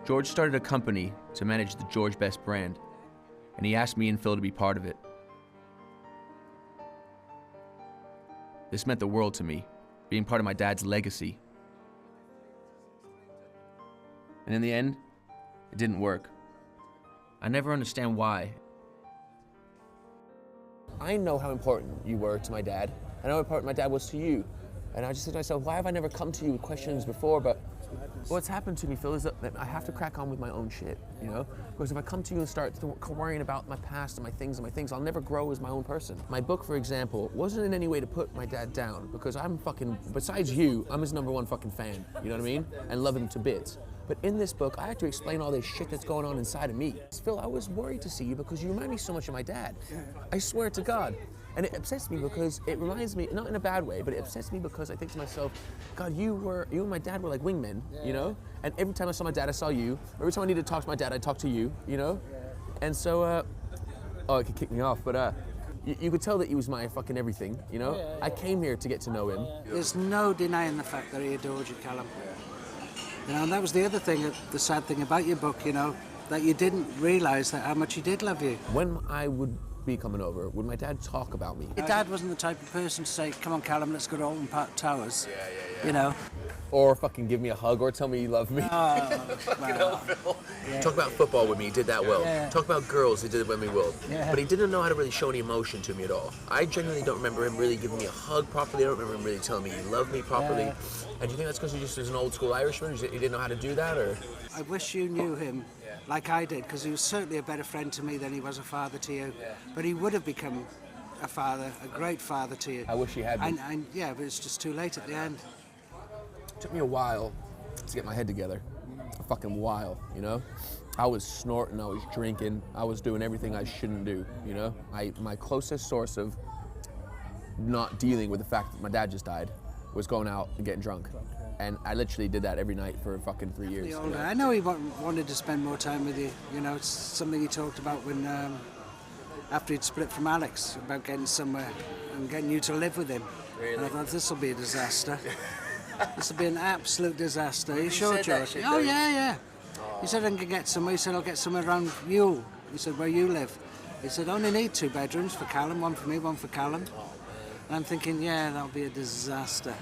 George started a company to manage the George Best brand, and he asked me and Phil to be part of it. This meant the world to me, being part of my dad's legacy. And in the end, it didn't work. I never understand why. I know how important you were to my dad. I know how important my dad was to you. And I just said to myself, why have I never come to you with questions before? But what's happened to me, Phil, is that I have to crack on with my own shit, Because if I come to you and start worrying about my past and my things, I'll never grow as my own person. My book, for example, wasn't in any way to put my dad down, because I'm besides you, I'm his #1 fucking fan, you know what I mean? And love him to bits. But in this book, I had to explain all this shit that's going on inside of me. Phil, I was worried to see you because you remind me so much of my dad. I swear to God. And it upsets me because it reminds me, not in a bad way, but it upsets me because I think to myself, God, you and my dad were like wingmen, And every time I saw my dad, I saw you. Every time I needed to talk to my dad, I talked to you, And so, it could kick me off, but you could tell that he was my fucking everything, I came here to get to know him. There's no denying the fact that he adored you, Calum. And that was the other thing, the sad thing about your book, that you didn't realise that how much he did love you. When I would be coming over, would my dad talk about me? Your dad wasn't the type of person to say, come on, Calum, let's go to Alton Park Towers. Or fucking give me a hug or tell me you love me. Talk about football with me, he did that well. Talk about girls, he did it with me well. But he didn't know how to really show any emotion to me at all. I genuinely don't remember him really giving me a hug properly. I don't remember him really telling me he loved me properly. And do you think that's because he just was an old school Irishman? He didn't know how to do that, or? I wish you knew him like I did, because he was certainly a better friend to me than he was a father to you. But he would have become a father, a great father to you. I wish he had been. And but it's just too late at the end. It took me a while to get my head together. A fucking while, I was snorting, I was drinking, I was doing everything I shouldn't do, My closest source of not dealing with the fact that my dad just died was going out and getting drunk. And I literally did that every night for fucking 3 years. I know he wanted to spend more time with you. It's something he talked about when, after he'd split from Alex, about getting somewhere and getting you to live with him. Really? And I thought, this will be a disaster. This will be an absolute disaster. Are you sure, said that George? shit, Oh, yeah. He said, I can get somewhere. He said, I'll get somewhere around you. He said, where you live. He said, I only need 2 bedrooms for Calum, one for me, one for Calum. And I'm thinking, that'll be a disaster.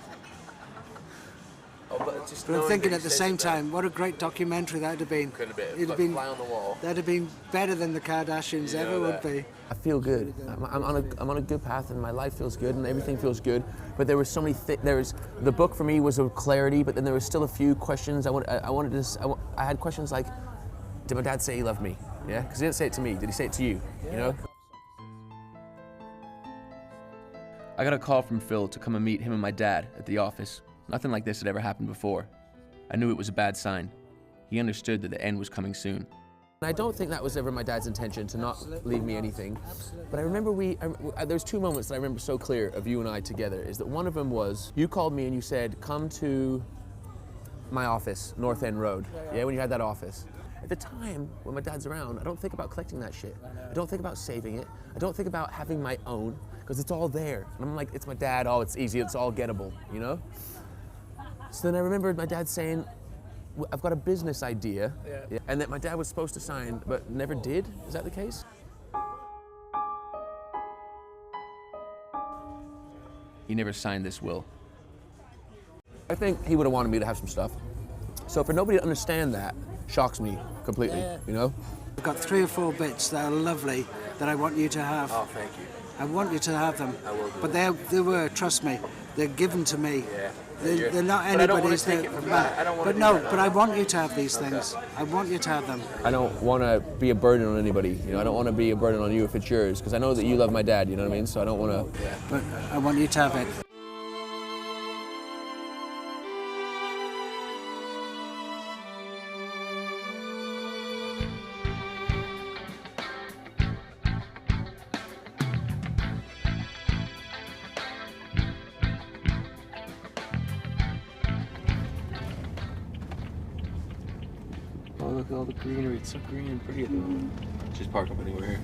But I'm thinking at the same time, what a great documentary that'd have been. Could have been. It'd have been fly on the wall. That'd have been better than the Kardashians ever would be. I feel good. I'm on a good path, and my life feels good, and everything feels good. But there were so many the book for me was of clarity, but then there were still a few questions. I had questions like, did my dad say he loved me? Yeah, because he didn't say it to me. Did he say it to you? I got a call from Phil to come and meet him and my dad at the office. Nothing like this had ever happened before. I knew it was a bad sign. He understood that the end was coming soon. I don't think that was ever my dad's intention to not leave me anything. But I remember there's 2 moments that I remember so clear of you and I together. Is that one of them was, you called me and you said, come to my office, North End Road. Yeah, when you had that office. At the time, when my dad's around, I don't think about collecting that shit. I don't think about saving it. I don't think about having my own, because it's all there. And I'm like, it's my dad, it's easy, it's all gettable, So then I remembered my dad saying, I've got a business idea, and that my dad was supposed to sign, but never did. Is that the case? He never signed this will. I think he would have wanted me to have some stuff. So for nobody to understand that shocks me completely, I've got 3 or 4 bits that are lovely that I want you to have. Oh, thank you. I want you to have them. I will do. But they were, trust me, they're given to me. Yeah. They're not But I don't want anybody's. to take it from that. I don't want to do that. But I want you to have these things. I want you to have them. I don't want to be a burden on anybody. I don't want to be a burden on you if it's yours, because I know that you love my dad. You know what I mean? So I don't want to. But I want you to have it. look at all the greenery. It's so green and pretty. She's parked up anywhere here.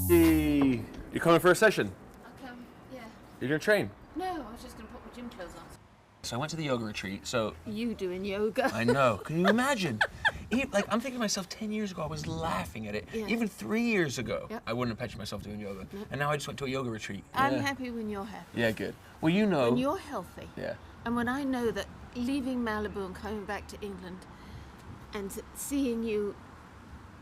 Hey, you coming for a session? I'll come, yeah. You're gonna train? No, I was just going to put my gym clothes on. So I went to the yoga retreat, so... You doing yoga? I know, can you imagine? Like, I'm thinking to myself, 10 years ago, I was laughing at it. Yeah. Even 3 years ago, Yep. I wouldn't have pictured myself doing yoga. Nope. And now I just went to a yoga retreat. I'm Yeah. happy when you're happy. Yeah, good. Well, you know... When you're healthy. Yeah. And when I know that leaving Malibu and coming back to England and seeing you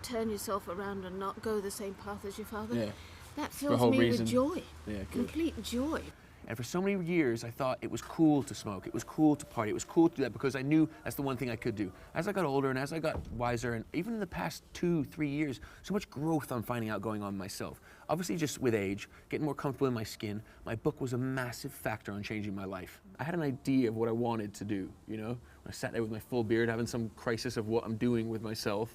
turn yourself around and not go the same path as your father, Yeah. that the fills whole me reason. with joy. Yeah, good. Complete joy. And for so many years, I thought it was cool to smoke. It was cool to party. It was cool to do that because I knew that's the one thing I could do. As I got older and as I got wiser, and even in the past 2-3 years, so much growth I'm finding out going on myself. Obviously, just with age, getting more comfortable in my skin. My book was a massive factor on changing my life. I had an idea of what I wanted to do, you know? When I sat there with my full beard, having some crisis of what I'm doing with myself.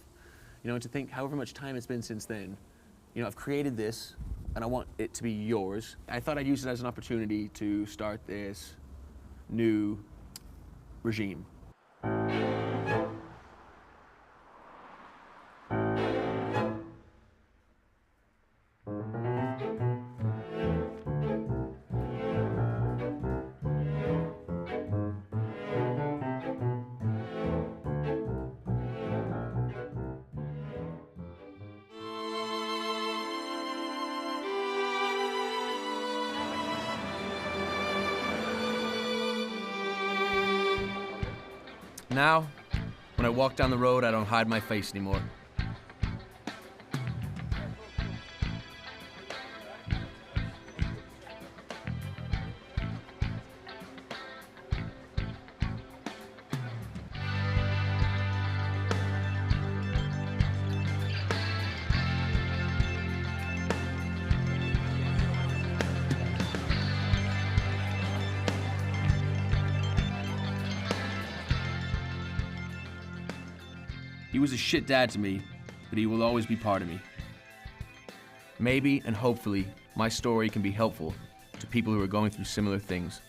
You know, and to think however much time it's been since then, you know, I've created this, and I want it to be yours. I thought I'd use it as an opportunity to start this new regime. Now, when I walk down the road, I don't hide my face anymore. He was a shit dad to me, but he will always be part of me. Maybe and hopefully, my story can be helpful to people who are going through similar things.